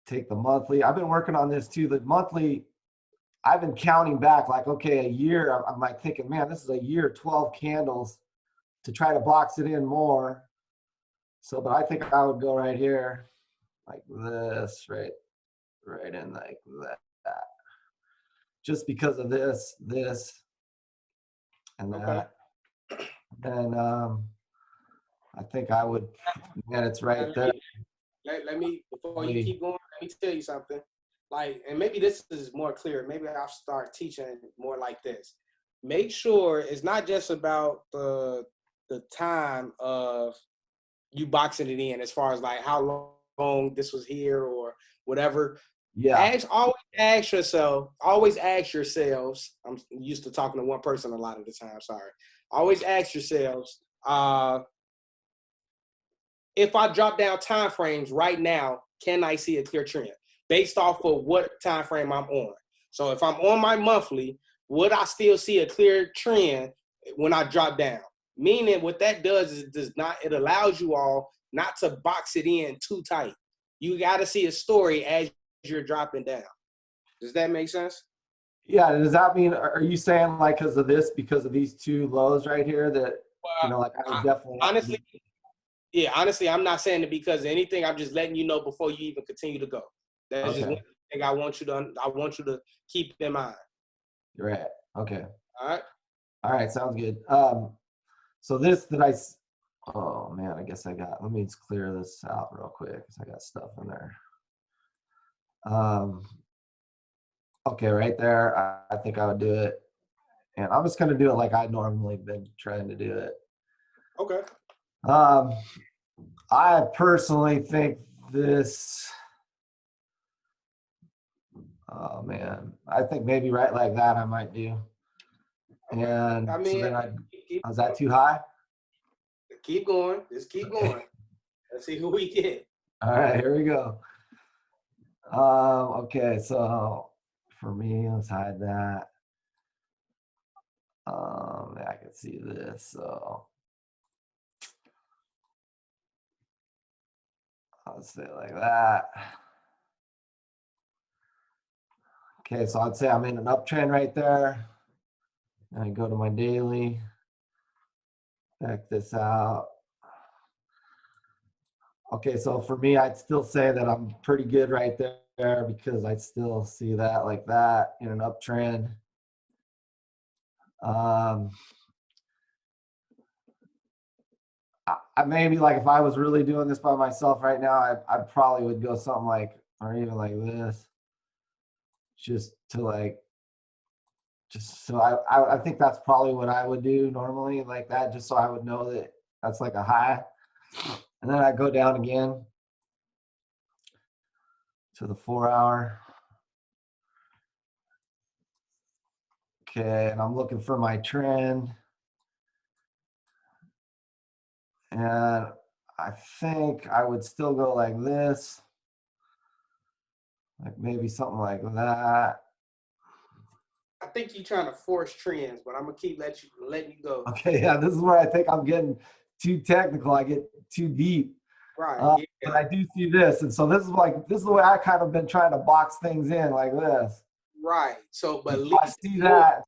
Take the monthly. I've been working on this too. The monthly, I've been counting back like, okay, a year. I'm like thinking, man, this is a year, 12 candles to try to box it in more. So, but I think I would go right here, like this, right in like that. Just because of this, and that. And I think I would, man, it's right there. Let me, before you keep going, let me tell you something. Like, and maybe this is more clear. Maybe I'll start teaching more like this. Make sure it's not just about the time of you boxing it in as far as like how wrong, this was here or whatever. Yeah. Always ask yourselves, I'm used to talking to one person a lot of the time, sorry. Always ask yourselves, if I drop down time frames right now, can I see a clear trend based off of what time frame I'm on? So if I'm on my monthly, would I still see a clear trend when I drop down? Meaning what that does is it allows you all not to box it in too tight. You got to see a story as you're dropping down. Does that make sense? Yeah. Does that mean, are you saying like because of these two lows right here that, like I would definitely honestly, I'm not saying it because of anything. I'm just letting you know before you even continue to go. That's just one thing I want you to keep in mind. Right. Okay. All right. Sounds good. So oh man, I guess let me just clear this out real quick because I got stuff in there. Okay, right there, I think I would do it. And I'm just going to do it like I normally been trying to do it. Okay. I personally think this, oh man, I think maybe right like that I might do. And so then was that too high? Keep going. Just keep going. Let's see who we get. All right, here we go. Okay, so for me, let's hide that. I can see this, so I'll say it like that. Okay, so I'd say I'm in an uptrend right there. And I go to my daily, back this out. Okay, so for me, I'd still say that I'm pretty good right there because I still see that like that in an uptrend. I maybe like if I was really doing this by myself right now, I probably would go something like, or even like this, just so I think that's probably what I would do normally like that, just so I would know that that's like a high. And then I go down again to the 4 hour. Okay, and I'm looking for my trend. And I think I would still go like this, like maybe something like that. I think you're trying to force trends, but I'm gonna keep letting you go. Okay, yeah, this is where I think I'm getting too technical. I get too deep. Right. But I do see this, and so this is the way I kind of been trying to box things in like this. Right. So, but I see that.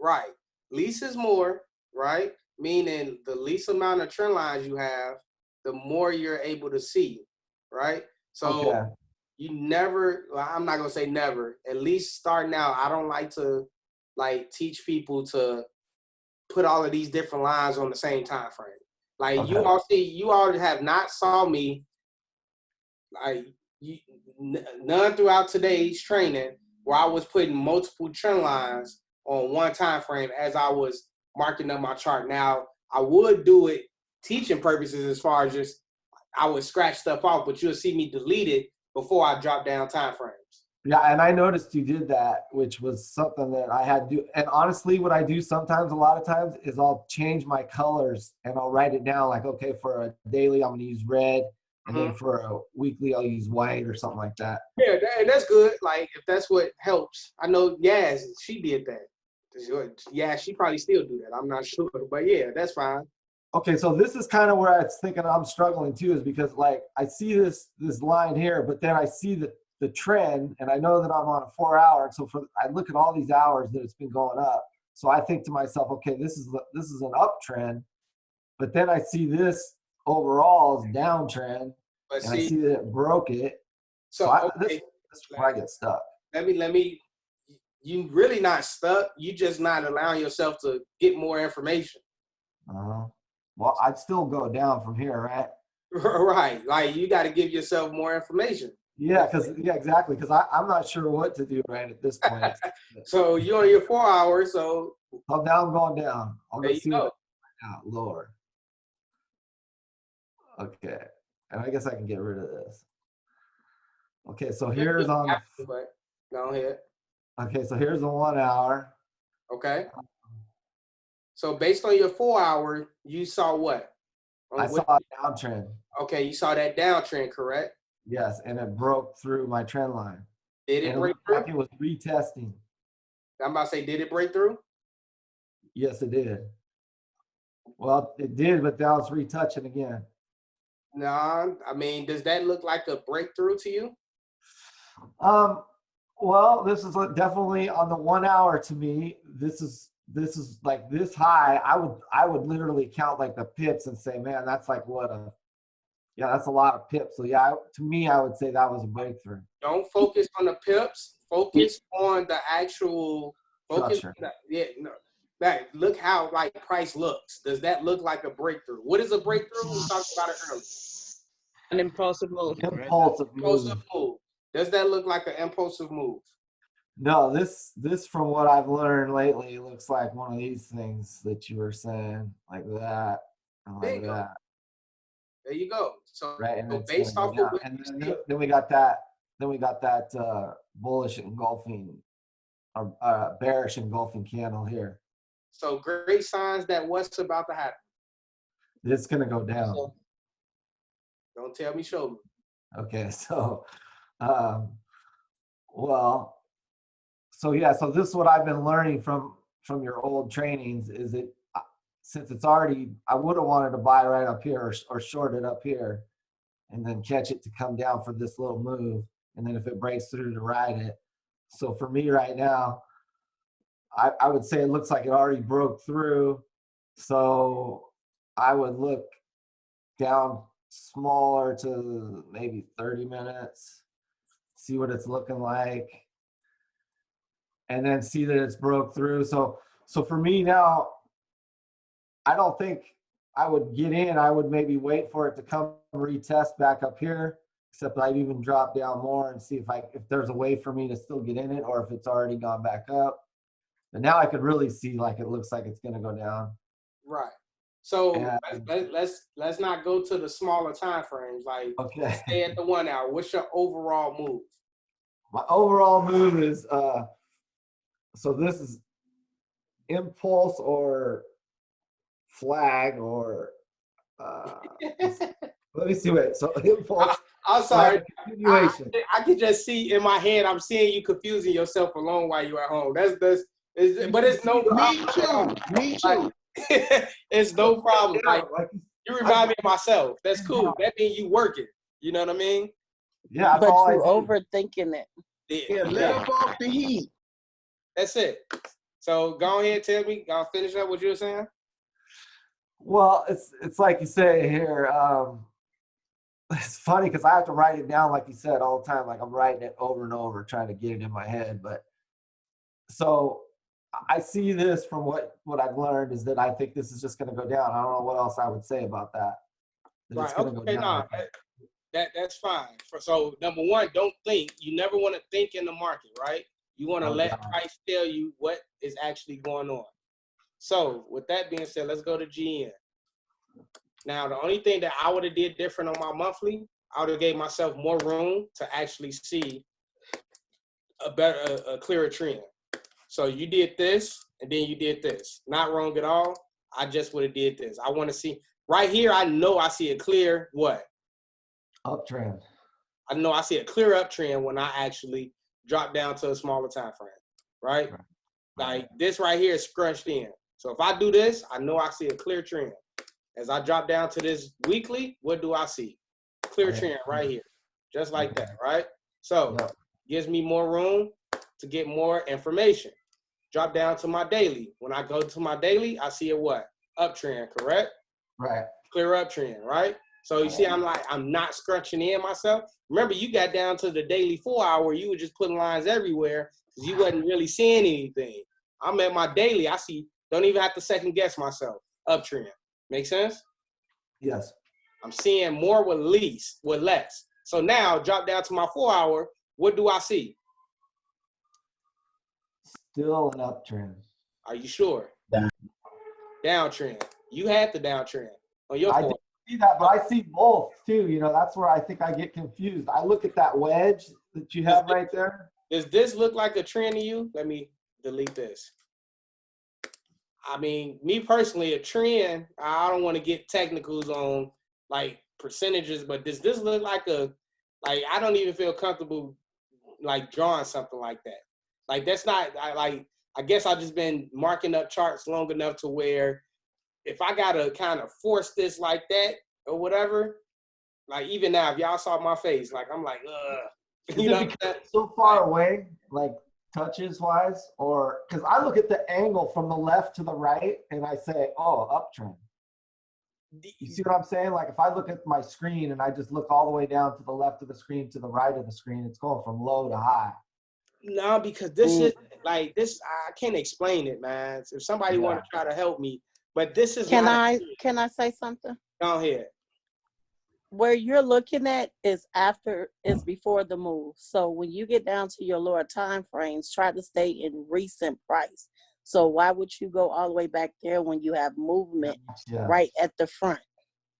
Right. Least is more. Right. Meaning the least amount of trend lines you have, the more you're able to see. Right. So you never. Well, I'm not gonna say never. At least starting out, I don't like to teach people to put all of these different lines on the same time frame. Like you all have not saw me none throughout today's training where I was putting multiple trend lines on one time frame as I was marking up my chart. Now I would do it teaching purposes as far as just I would scratch stuff off, but you'll see me delete it before I drop down time frames. Yeah, and I noticed you did that, which was something that I had to do. And honestly, what I do sometimes, a lot of times, is I'll change my colors and I'll write it down like, okay, for a daily, I'm going to use red. And then for a weekly, I'll use white or something like that. Yeah, that's good. Like, if that's what helps. I know Yaz, she did that. Yeah, she probably still do that. I'm not sure. But yeah, that's fine. Okay, so this is kind of where I was thinking I'm struggling too, is because like I see this line here, but then I see the trend, and I know that I'm on a 4 hour. So I look at all these hours that it's been going up. So I think to myself, okay, this is an uptrend, but then I see this overall is downtrend, and I see that it broke it. So this is where I get stuck. Let me. You really not stuck. You just not allowing yourself to get more information. Well, I'd still go down from here, right? Right. Like you got to give yourself more information. Yeah, exactly. Because I'm not sure what to do right at this point. So you're on your 4 hours. So now I'm going down. I'll go see what lower. Okay. And I guess I can get rid of this. Okay, so here's on the, But go ahead. okay, so here's the 1 hour. Okay. So based on your 4 hour, you saw what? I saw a downtrend. Okay, you saw that downtrend, correct? Yes, and it broke through my trend line. Did it And break looked through? like it was retesting. I'm about to say, did it break through? Yes, it did. Well, it did, but now it's retouching again. No, I mean, does that look like a breakthrough to you? Well, this is definitely on the 1 hour to me. This is like this high. I would literally count like the pips and say, man, that's like that's a lot of pips. So yeah, to me, I would say that was a breakthrough. Don't focus on the pips. Focus on the actual focus. Structure. That look how like price looks. Does that look like a breakthrough? What is a breakthrough? We talked about it earlier. An impulsive move. Impulsive move. Does that look like an impulsive move? No, this from what I've learned lately looks like one of these things that you were saying, like that, and like that. There you go. So, right, and so based off of what and then we got that. Then we got that bullish engulfing, bearish engulfing candle here. So great signs that what's about to happen. It's gonna go down. Don't tell me, show me. Okay, so, well, so yeah, so this is what I've been learning from your old trainings is it, since it's already, I would have wanted to buy right up here or short it up here and then catch it to come down for this little move. And then if it breaks through to ride it. So for me right now, I would say it looks like it already broke through. So I would look down smaller to maybe 30 minutes, see what it's looking like, and then see that it's broke through. So for me now, I don't think I would get in. I would maybe wait for it to come retest back up here, except I'd even drop down more and see if there's a way for me to still get in it or if it's already gone back up. But now I could really see like it looks like it's gonna go down. Right. So let's not go to the smaller time frames. Like stay at the 1 hour. What's your overall move? My overall move is so this is impulse or flag or let me see. Wait, so impulse. I'm sorry. Continuation. I can just see in my head. I'm seeing you confusing yourself alone while you're at home. But it's no problem. Me too. It's no problem. Like you remind me of myself. That's cool. That means you working. You know what I mean? Yeah. But you're overthinking it. Yeah, let up off the heat. That's it. So go ahead, tell me. I'll finish up what you were saying. Well, it's like you say here. It's funny because I have to write it down, like you said, all the time. Like I'm writing it over and over, trying to get it in my head. But so I see this from what I've learned is that I think this is just going to go down. I don't know what else I would say about that. Right. Okay. No, that's fine. So number one, don't think. You never want to think in the market, right? You want to let price tell you what is actually going on. So with that being said, let's go to GN. Now, the only thing that I would have did different on my monthly, I would have gave myself more room to actually see a clearer trend. So you did this, and then you did this. Not wrong at all. I just would have did this. I want to see right here. I know I see a clear what? Uptrend. I know I see a clear uptrend when I actually drop down to a smaller time frame, right? Like this right here is scrunched in. So if I do this, I know I see a clear trend. As I drop down to this weekly, what do I see? Clear trend right here, just like that, right? So gives me more room to get more information. Drop down to my daily. When I go to my daily, I see a what? Uptrend, correct? Right. Clear uptrend, right? So you see, I'm not scrunching in myself. Remember, you got down to the daily 4 hour, you were just putting lines everywhere because you wasn't really seeing anything. I'm at my daily, I see, don't even have to second guess myself. Uptrend. Make sense? Yes. I'm seeing more with less. So now drop down to my 4 hour, what do I see? Still an uptrend. Are you sure? Downtrend. You had the downtrend on your phone. see that, but I see both too. You know, that's where I think I get confused. I look at that wedge that you have right there. Does this look like a trend to you? Let me delete this. I mean, me personally, a trend, I don't want to get technicals on like percentages, but does this look like I don't even feel comfortable like drawing something like that. Like that's not, I guess I've just been marking up charts long enough to where if I gotta kind of force this like that or whatever, like even now, if y'all saw my face, like I'm like, Is it because it's so far away, like touches wise, or because I look at the angle from the left to the right and I say, oh, uptrend. You see what I'm saying? Like if I look at my screen and I just look all the way down to the left of the screen to the right of the screen, it's going from low to high. No, because this is like this. I can't explain it, man. If somebody want to try to help me, but this is. Can I say something? Go ahead. Where you're looking at is before the move. So when you get down to your lower time frames, try to stay in recent price. So why would you go all the way back there when you have movement right at the front?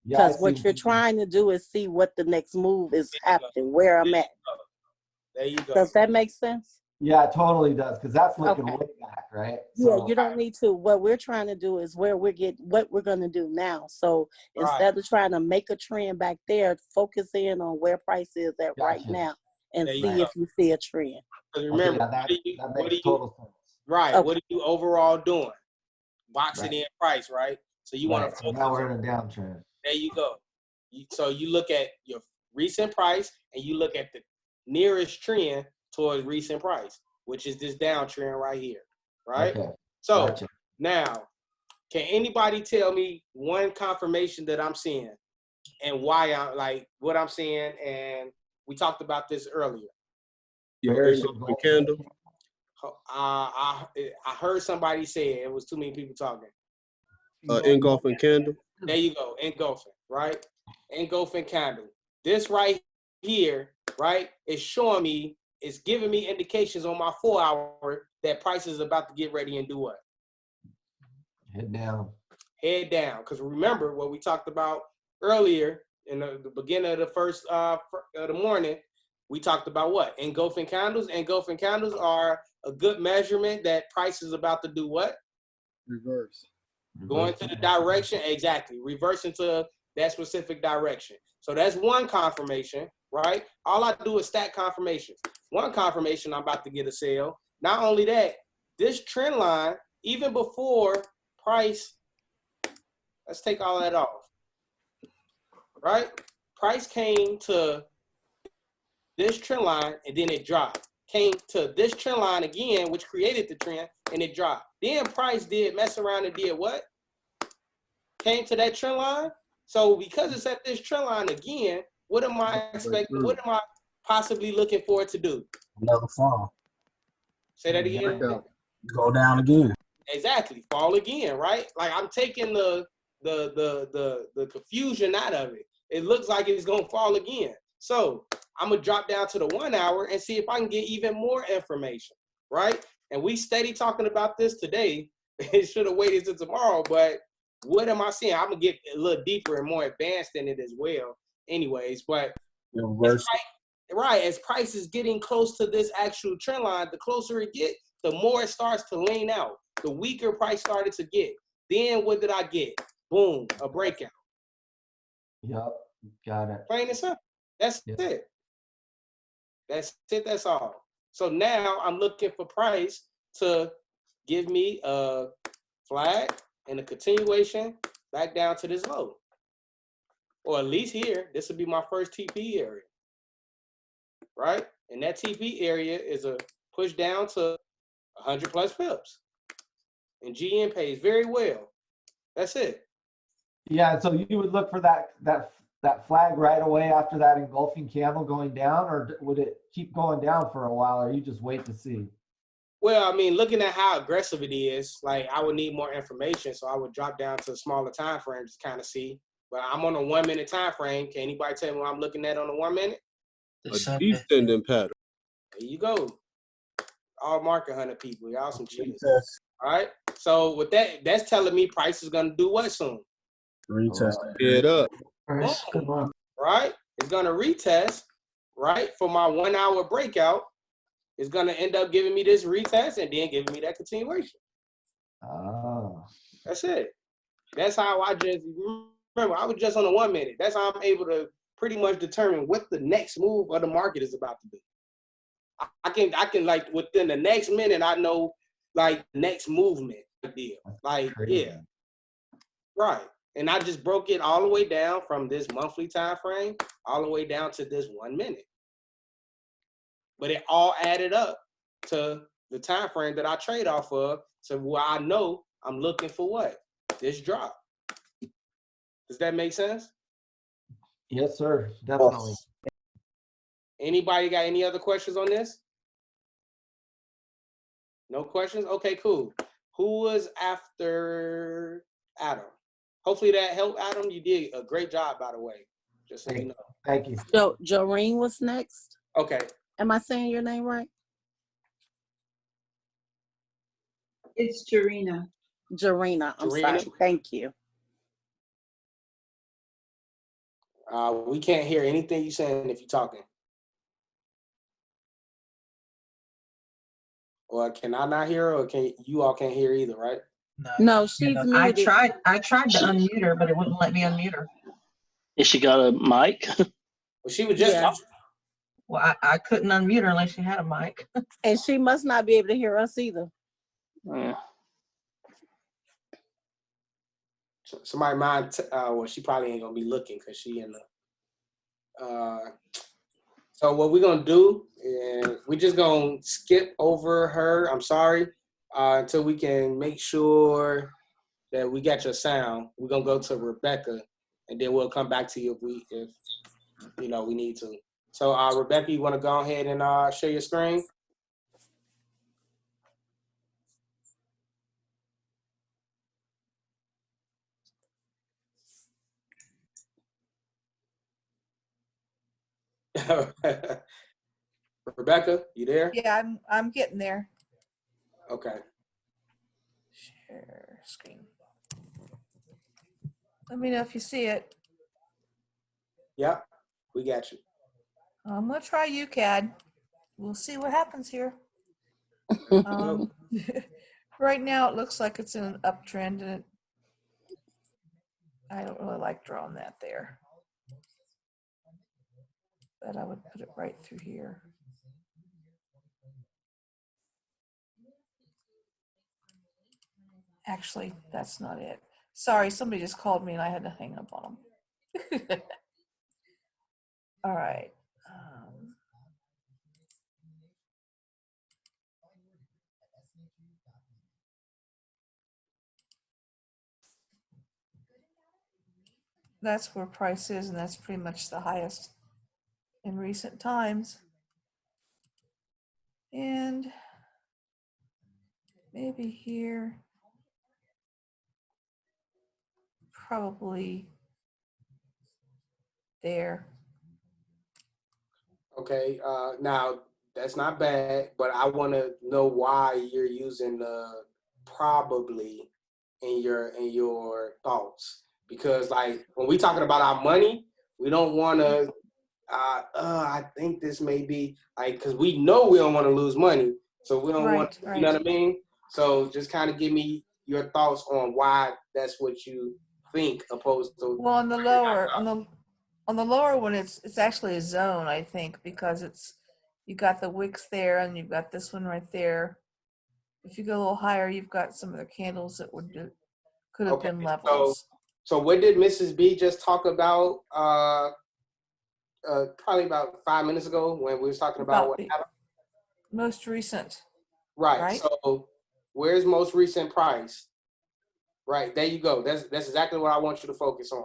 Because what you're trying to do is see what the next move is happening, where I'm at. There you go. Does that make sense? Yeah, it totally does, because that's looking way back, right? Yeah, you don't need to. What we're trying to do is what we're going to do now. So instead of trying to make a trend back there, focus in on where price is at right now and see if you see a trend. Because remember, that makes total sense. Right. Okay. What are you overall doing? Boxing in price, right? So you want to So now we're in a downtrend. There you go. So you look at your recent price and you look at the nearest trend towards recent price, which is this downtrend right here, right? Okay. So now, can anybody tell me one confirmation that I'm seeing and why I like what I'm seeing? And we talked about this earlier. Your engulfing candle. I heard somebody say it was too many people talking. Engulfing candle. There you go, engulfing, right? Engulfing candle. This right here, right, is showing me, it's giving me indications on my 4 hour that price is about to get ready and do what? Head down. Head down. Because remember what we talked about earlier in the beginning of the first of the morning, we talked about what? Engulfing candles. Engulfing candles are a good measurement that price is about to do what? Reverse. Going to the direction, exactly. Reverse into that specific direction. So that's one confirmation, right? All I do is stack confirmations. One confirmation, I'm about to get a sale. Not only that, this trend line, even before price, let's take all that off, right? Price came to this trend line and then it dropped. Came to this trend line again, which created the trend, and it dropped. Then price did mess around and did what? Came to that trend line. So because it's at this trend line again, what am I expecting? What am I possibly looking for it to do? Another fall. Say that again. Go down again. Exactly. Fall again, right? Like I'm taking the confusion out of it. It looks like it's gonna fall again. So I'm gonna drop down to the 1 hour and see if I can get even more information, right? And we steady talking about this today. It should have waited till tomorrow, but what am I seeing? I'm gonna get a little deeper and more advanced in it as well. Anyways, but as price is getting close to this actual trend line, the closer it gets, the more it starts to lean out. The weaker price started to get. Then what did I get? Boom, a breakout. Yep, got it. Plain and simple. That's it. That's it. That's all. So now I'm looking for price to give me a flag and a continuation back down to this low. Or at least here, this would be my first TP area. Right? And that TP area is a push down to 100 plus pips. And GM pays very well. That's it. Yeah, so you would look for that flag right away after that engulfing candle going down, or would it keep going down for a while, or you just wait to see? Well, I mean, looking at how aggressive it is, like I would need more information, so I would drop down to smaller time frames to kind of see. But I'm on a 1 minute time frame. Can anybody tell me what I'm looking at on a 1 minute? A descending pattern. There you go. All market 100 people. Y'all some cheaters. All right. So with that, that's telling me price is gonna do what soon? Retest. Head up. First, Boom. go up. Right? It's gonna retest, right? For my 1 hour breakout, it's gonna end up giving me this retest and then giving me that continuation. Oh. That's it. That's how I just remember. I was just on the 1 minute. That's how I'm able to pretty much determine what the next move of the market is about to be. I can like within the next minute, I know like next movement deal. Like yeah, right. And I just broke it all the way down from this monthly time frame all the way down to this 1 minute. But it all added up to the time frame that I trade off of, to where I know I'm looking for what? This drop. Does that make sense? Yes, sir. Definitely. Anybody got any other questions on this? No questions? Okay, cool. Who was after Adam? Hopefully that helped, Adam. You did a great job, by the way. Just so you know. Thank you. Joreen was next. Okay. Am I saying your name right? It's Jarena. Jarena. I'm sorry. Thank you. We can't hear anything you're saying if you're talking. Or can I not hear her, or can you all can't hear either, right? No, she's muted. I tried to unmute her, but it wouldn't let me unmute her. Is she got a mic? Well, she was just talking. Well, I couldn't unmute her unless she had a mic. And she must not be able to hear us either. Yeah. Somebody mind, well, she probably ain't gonna be looking because she in the, so what we're gonna do is we're just gonna skip over her, I'm sorry, until we can make sure that we got your sound. We're gonna go to Rebecca and then we'll come back to you if you know we need to. So Rebecca, you wanna go ahead and share your screen? Rebecca, you there? Yeah, I'm getting there. Okay. Share screen. Let me know if you see it. Yep, we got you. I'm gonna try UCAD. We'll see what happens here. Right now it looks like it's in an uptrend, and I don't really like drawing that there. But I would put it right through here. Actually, that's not it. Sorry, somebody just called me and I had to hang up on them. All right. That's where price is, and that's pretty much the highest in recent times. And maybe here, probably there. Okay, now that's not bad, but I want to know why you're using the probably in your thoughts, because like when we talking about our money, we don't want to. I think this may be like, because we know we don't want to lose money, so we don't want. You know what I mean? So just kind of give me your thoughts on why that's what you think, opposed to. Well, on the lower, on the lower one, it's actually a zone, I think, because you got the wicks there and you've got this one right there. If you go a little higher, you've got some of the candles that could have been levels. So what did Mrs. B just talk about? Probably about 5 minutes ago when we was talking about what happened. Most recent. Right. So where's most recent price? Right. There you go. That's exactly what I want you to focus on.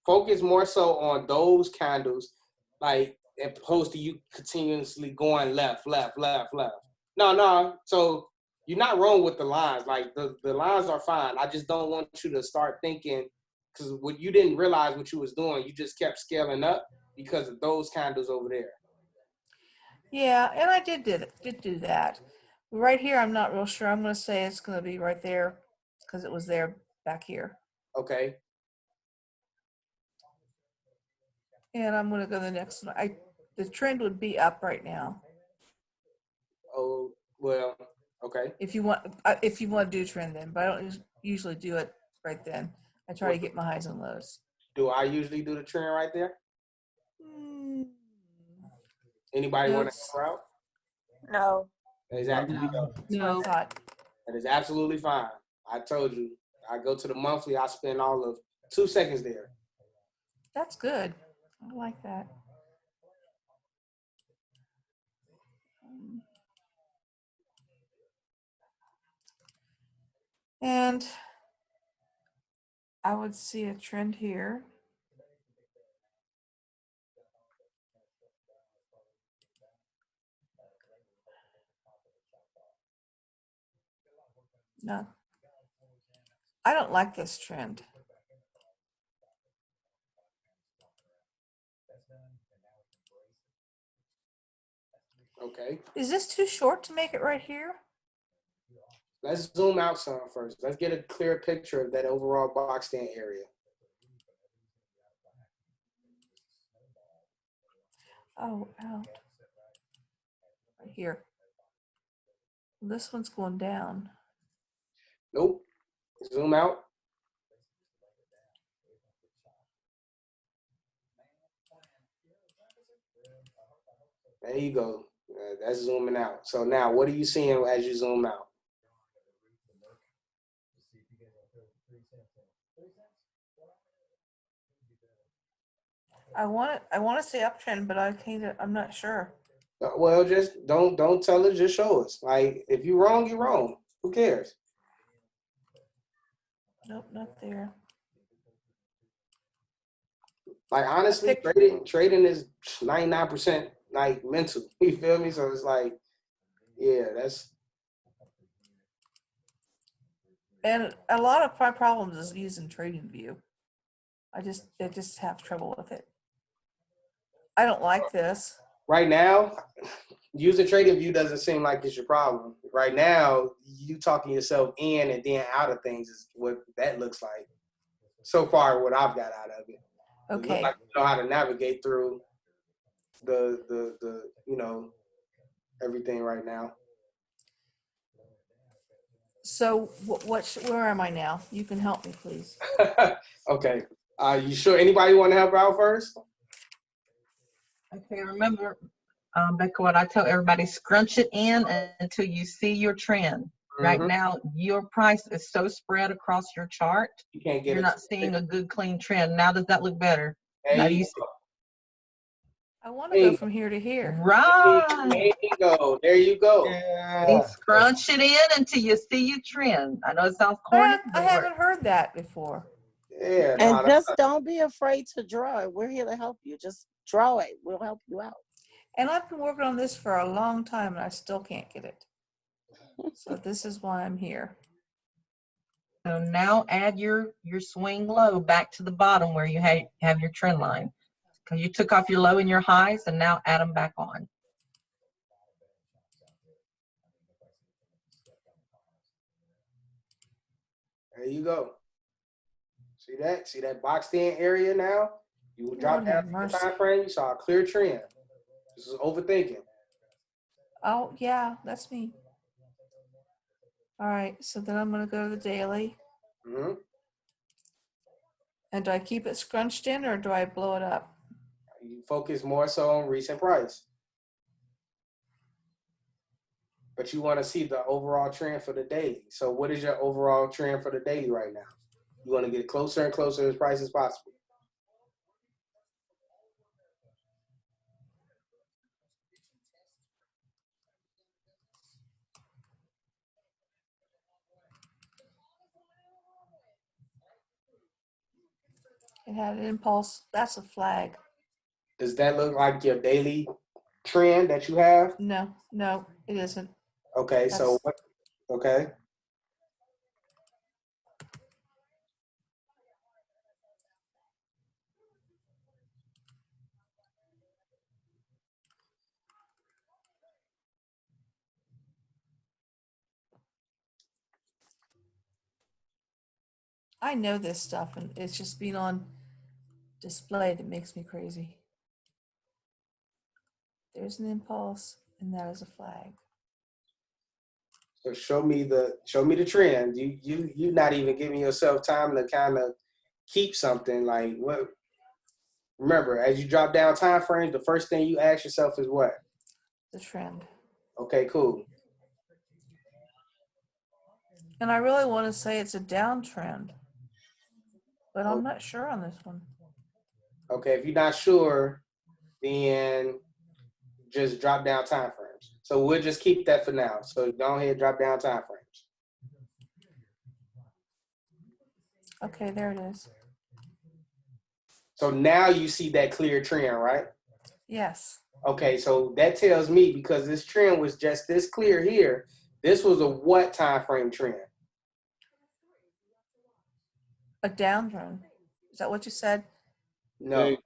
Focus more so on those candles, like opposed to you continuously going left. No. So you're not wrong with the lines. Like the lines are fine. I just don't want you to start thinking, because what you didn't realize what you was doing, you just kept scaling up because of those candles over there. Yeah, and I did do that. Right here, I'm not real sure. I'm going to say it's going to be right there because it was there back here. Okay. And I'm gonna go to the next one. The trend would be up right now. Oh, well, okay. If you want to do trend then, but I don't usually do it right then. I try to get my highs and lows. Do I usually do the trend right there? Anybody want to help out? No. Exactly. That's what I thought. That is absolutely fine. I told you. I go to the monthly. I spend all of 2 seconds there. That's good. I like that. And I would see a trend here. No, I don't like this trend. Okay. Is this too short to make it right here? Let's zoom out some first. Let's get a clear picture of that overall box stand area. Oh, out. Right here. This one's going down. Nope. Zoom out. There you go. That's zooming out. So now, what are you seeing as you zoom out? I want to say uptrend, but I'm not sure. Well, just don't tell us. Just show us. Like, if you're wrong, you're wrong. Who cares? Nope, not there. Like, honestly, trading is 99% like mental. You feel me? So it's like, yeah, that's. And a lot of my problems is using TradingView. I just have trouble with it. I don't like this. Right now, using TradingView doesn't seem like it's your problem. Right now, you talking yourself in and then out of things is what that looks like. So far, what I've got out of it. Okay. It looks like you know how to navigate through the everything right now. So where am I now? You can help me, please. Okay. You sure anybody want to help out first? Okay, remember, Becca, what I tell everybody, scrunch it in until you see your trend. Right now, your price is so spread across your chart, you're not seeing a good, clean trend. Now, does that look better? Now you see. I want to go from here to here. Right. There you go. There you go. Yeah. Scrunch it in until you see your trend. I know it sounds corny. I haven't heard that before. Yeah. And just don't be afraid to draw it. We're here to help you. Just draw it. We'll help you out. And I've been working on this for a long time and I still can't get it. So this is why I'm here. So now add your swing low back to the bottom where you have your trend line. Because you took off your low and your highs, and now add them back on. There you go. See that? See that boxed in area now? You will drop down to the time frame. You saw a clear trend. This is overthinking. Oh, yeah, that's me. All right, so then I'm going to go to the daily. And do I keep it scrunched in or do I blow it up? You focus more so on recent price. But you want to see the overall trend for the daily. So what is your overall trend for the daily right now? You want to get closer and closer to as price as possible. It had an impulse. That's a flag. Does that look like your daily trend that you have? No, it isn't. Okay, so what? Okay. I know this stuff and it's just being on display that makes me crazy. There's an impulse, and that is a flag. So show me the trend. You not even giving yourself time to kind of keep something like what. Remember, as you drop down time frames, the first thing you ask yourself is what? The trend. Okay, cool. And I really want to say it's a downtrend, but I'm not sure on this one. Okay, if you're not sure, then just drop down time frames. So we'll just keep that for now. So go ahead and drop down time frames. Okay, there it is. So now you see that clear trend, right? Yes. Okay, so that tells me, because this trend was just this clear here, this was a what time frame trend? A downtrend. Is that what you said? No. Hey.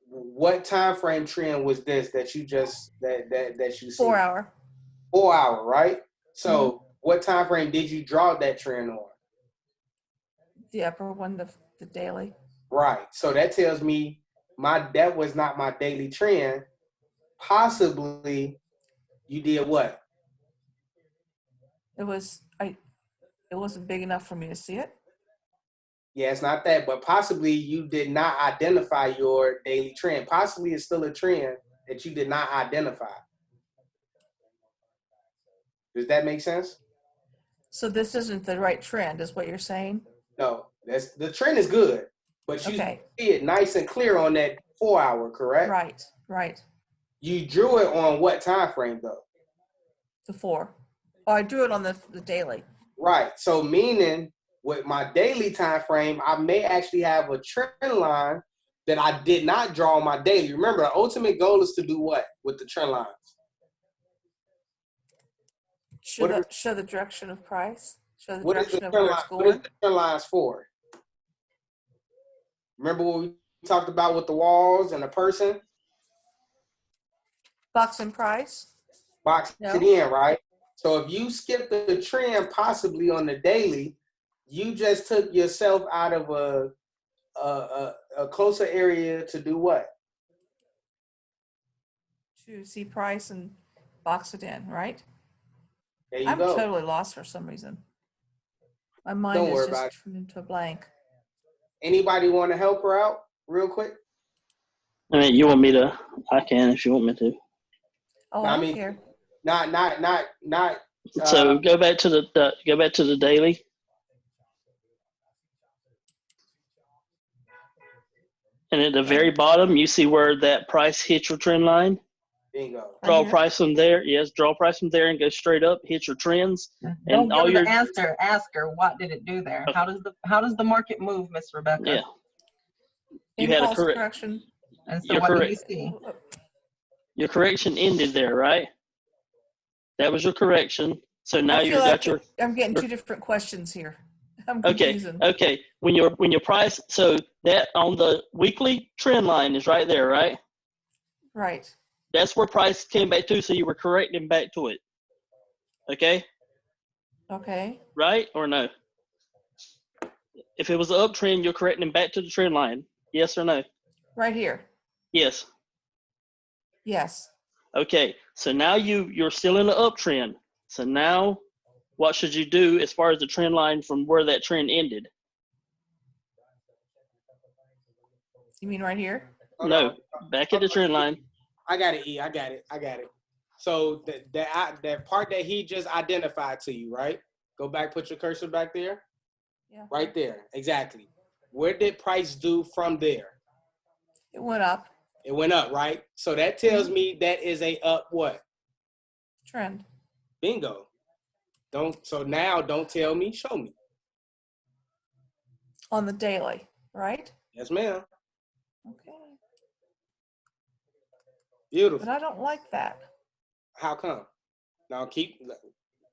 What time frame trend was this that you just that you see? 4 hour. 4 hour, right? So what time frame did you draw that trend on? The upper one, the daily. Right. So that tells me that was not my daily trend. Possibly you did what? It wasn't big enough for me to see it. Yeah, it's not that, but possibly you did not identify your daily trend. Possibly it's still a trend that you did not identify. Does that make sense? So this isn't the right trend, is what you're saying? No, the trend is good, but you see it nice and clear on that 4 hour, correct? Right, right. You drew it on what time frame though? The 4. Oh, I drew it on the daily. Right. So meaning with my daily time frame, I may actually have a trend line that I did not draw on my daily. Remember, the ultimate goal is to do what with the trend lines? Show the direction of price. Show the What is the direction of trend where line? it's What is going. the trend lines for? Remember what we talked about with the walls and the person? Box and price. Box it in, right? So if you skip the trend possibly on the daily, you just took yourself out of a closer area to do what? To see price and box it in, right? There you I'm go. totally lost for some reason. My mind Don't is worry just about it. turned into a blank. Anybody want to help her out real quick? I mean, you want me to? I can if you want me to. Oh, I don't care. Not. So go back to the daily. And at the very bottom, you see where that price hits your trend line. Bingo. Draw price from there. Yes, draw price from there and go straight up. Hit your trends. Don't And give all her your the answer. Ask her, what did it do there? How does the market move, Miss Rebecca? Yeah. You Impulse had a correct correction. And so you're what do correct. you see? Your correction ended there, right? That was your correction. So now I you feel got like I'm getting two different questions here. I'm confusing. Okay. When your price, so that on the weekly trend line is right there, right? Right. That's where price came back to, so you were correcting back to it. Okay? Okay. Right or no? If it was an uptrend, you're correcting back to the trend line. Yes or no? Right here. Yes. Yes. Okay. So now you're still in the uptrend. So now what should you do as far as the trend line from where that trend ended? You mean right here? No, back at the trend line. I got it, E. I got it. So that part that he just identified to you, right? Go back, put your cursor back there. Yeah. Right there, exactly. Where did price do from there? It went up. It went up, right? So that tells me that is a up what? Trend. Bingo. So now don't tell me, show me. On the daily, right? Yes, ma'am. Okay. Beautiful. But I don't like that. How come? Now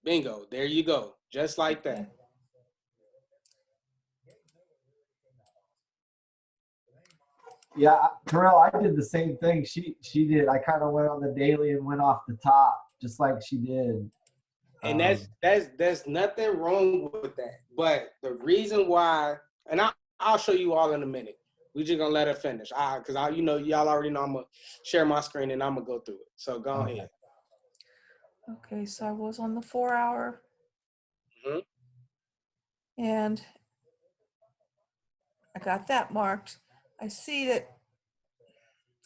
bingo. There you go. Just like that. Yeah, Terrell, I did the same thing she did. I kind of went on the daily and went off the top, just like she did. And there's nothing wrong with that. But the reason why, and I'll show you all in a minute. We just gonna let her finish. Cause you know, y'all already know I'm gonna share my screen and I'm gonna go through it. So go ahead. Okay, so I was on the 4 hour. Mm-hmm. And I got that marked. I see that it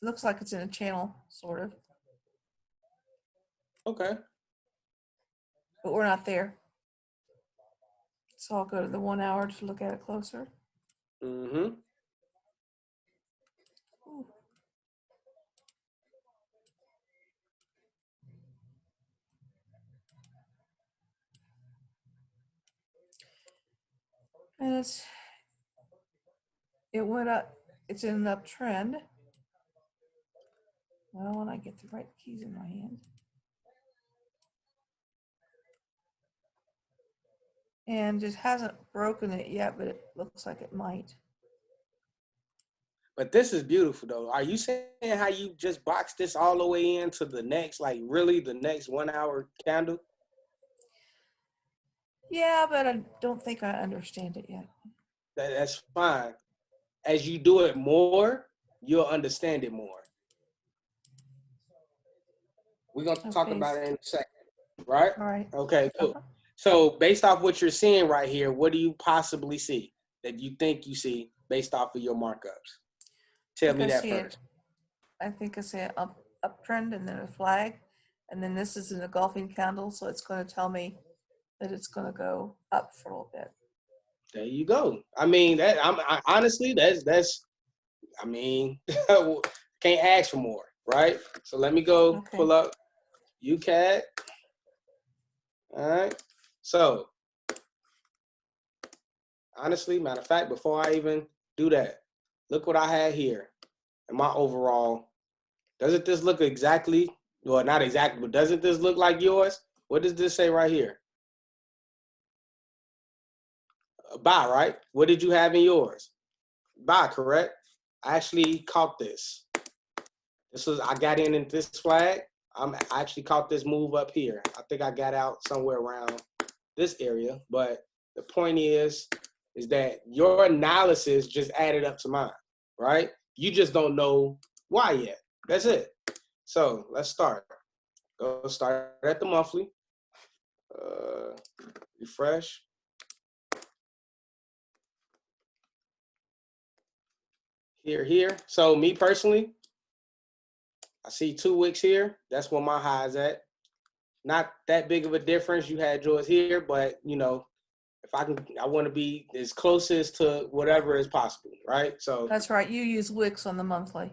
looks like it's in a channel, sort of. Okay. But we're not there. So I'll go to the 1 hour to look at it closer. Mm-hmm. Ooh. And it went up. It's in an uptrend. Well, when I get the right keys in my hand. And it hasn't broken it yet, but it looks like it might. But this is beautiful though. Are you saying how you just boxed this all the way into the next, like really the next 1 hour candle? Yeah, but I don't think I understand it yet. That's fine. As you do it more, you'll understand it more. We're going to talk about it in a second, right? All right. Okay, cool. So based off what you're seeing right here, what do you possibly see that you think you see based off of your markups? Tell me that first. I think I see an uptrend and then a flag. And then this is an engulfing candle, so it's going to tell me that it's going to go up for a little bit. There you go. I mean, honestly, that's. I mean, can't ask for more, right? So let me go pull up UCAD. All right. So honestly, matter of fact, before I even do that, look what I had here in my overall. Doesn't this look exactly, well, not exactly, but doesn't this look like yours? What does this say right here? Buy, right? What did you have in yours? Buy, correct? I actually caught this. I got in this flag. I actually caught this move up here. I think I got out somewhere around this area, but the point is that your analysis just added up to mine, right? You just don't know why yet. That's it. So let's start. Go start at the monthly. Refresh. Here. So me personally, I see 2 wicks here. That's where my high is at. Not that big of a difference. You had yours here, but you know, if I want to be as closest to whatever is possible, right? So that's right. You use wicks on the monthly.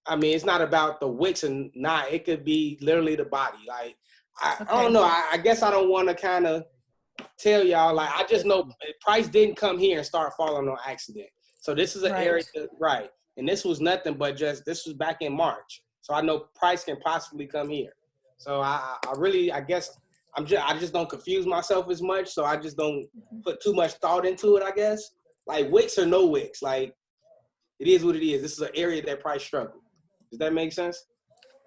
I mean, it's not about the wicks and not. It could be literally the body. Like I don't know. I guess I don't want to kind of tell y'all. Like I just know price didn't come here and start falling on accident. So this is an area, right? And this was nothing but this was back in March. So I know price can possibly come here. So I guess I just don't confuse myself as much. So I just don't put too much thought into it, I guess. Like wicks or no wicks, like it is what it is. This is an area that price struggled. Does that make sense?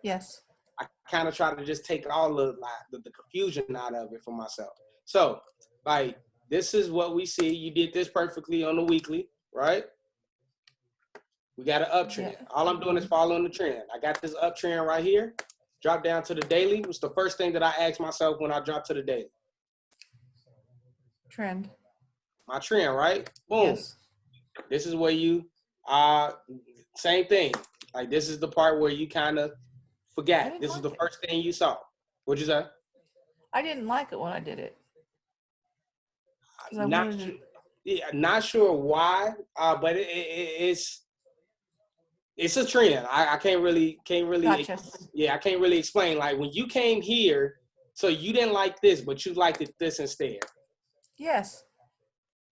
Yes. I kind of try to just take all the confusion out of it for myself. So like this is what we see. You did this perfectly on the weekly, right? We got an uptrend. Yeah. All I'm doing is following the trend. I got this uptrend right here. Drop down to the daily. Was the first thing that I asked myself when I dropped to the daily. Trend. My trend, right? Boom. Yes. This is where you, same thing. Like this is the part where you kind of forgot. This is the first thing you saw. What'd you say? I didn't like it when I did it. Not sure why, but it's a trend. I can't really, gotcha. I can't really explain. Like when you came here, so you didn't like this, but you liked it this instead. Yes.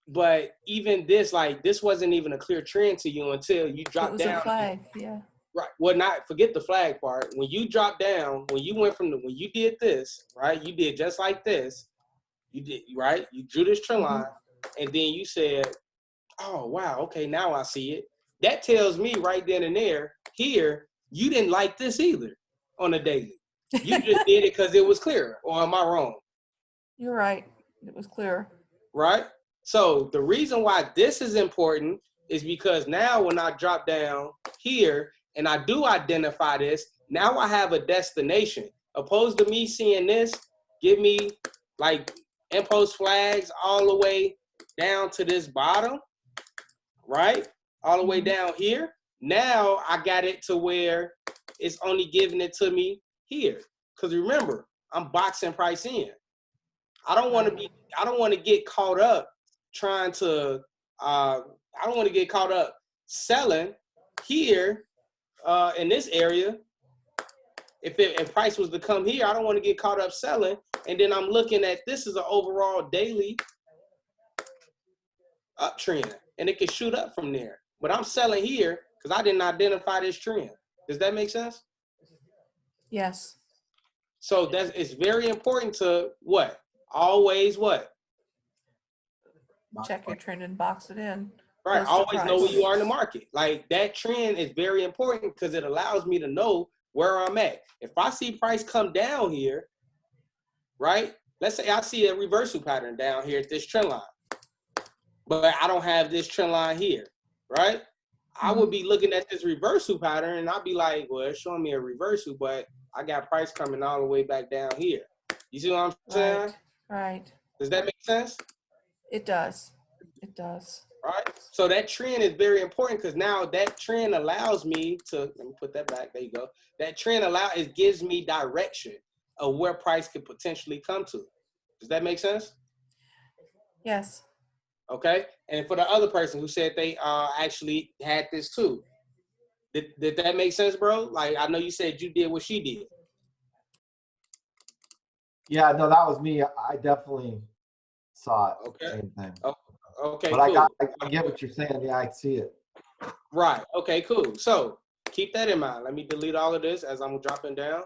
But even this, like this wasn't even a clear trend to you until you dropped down. It was a flag, yeah. Right. Well, forget the flag part. When you dropped down, when you went when you did this, right? You did just like this. You did, right? You drew this trend line, and then you said, oh, wow, okay, now I see it. That tells me right then and there, here, you didn't like this either on a daily. You just did it because it was clear, or am I wrong? You're right. It was clear. Right? So the reason why this is important is because now when I drop down here and I do identify this, now I have a destination. Opposed to me seeing this, give me like impulse flags all the way down to this bottom, right? All the way down here. Now I got it to where it's only giving it to me here. Because remember, I'm boxing price in. I don't want to get caught up trying to, I don't want to get caught up selling here in this area. If price was to come here, I don't want to get caught up selling. And then I'm looking at this as an overall daily uptrend, and it can shoot up from there. But I'm selling here because I didn't identify this trend. Does that make sense? Yes. So it's very important to what? Always what? Check your trend and box it in. Right. Close to Always know where price. you are in the market. Like that trend is very important because it allows me to know where I'm at. If I see price come down here, right? Let's say I see a reversal pattern down here at this trend line, but I don't have this trend line here, right? I would be looking at this reversal pattern and I'd be like, well, it's showing me a reversal, but I got price coming all the way back down here. You see what I'm saying? Right. Does that make sense? It does. It does. Right. So that trend is very important because now that trend allows me to, let me put that back. There you go. That trend it gives me direction of where price could potentially come to. Does that make sense? Yes. Okay. And for the other person who said they actually had this too, did that make sense, bro? Like, I know you said you did what she did. Yeah, no, that was me. I definitely saw it. Okay. Same thing. Okay, but cool. I get what you're saying. Yeah, I see it. Right. Okay, cool. So keep that in mind. Let me delete all of this as I'm dropping down.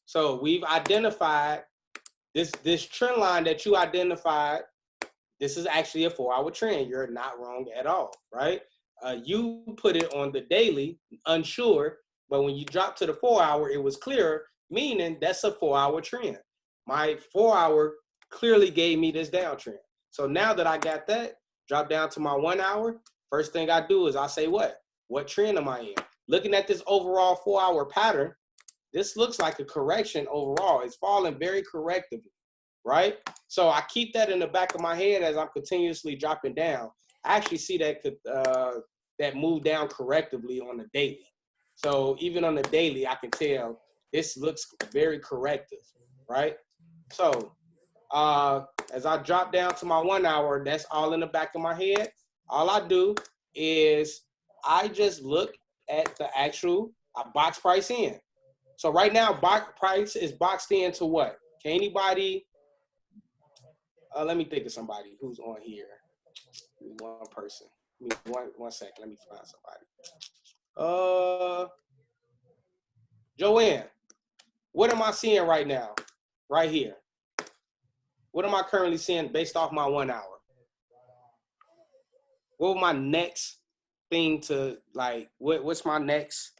So we've identified this trend line that you identified. This is actually a 4-hour trend. You're not wrong at all, right? You put it on the daily, unsure, but when you drop to the 4-hour, it was clearer, meaning that's a 4-hour trend. My 4-hour clearly gave me this downtrend. So now that I got that, drop down to my 1 hour, first thing I do is I say what? What trend am I in? Looking at this overall 4-hour pattern, this looks like a correction overall. It's falling very correctively, right? So I keep that in the back of my head as I'm continuously dropping down. I actually see that move down correctively on the daily. So even on the daily, I can tell this looks very corrective, right? So as I drop down to my 1 hour, that's all in the back of my head. All I do is I just look at the actual box price in. So right now, box price is boxed into what? Can anybody, let me think of somebody who's on here. One person. One second. Let me find somebody. Joanne, what am I seeing right now? Right here. What am I currently seeing based off my 1 hour? What was my next thing to like, what's my next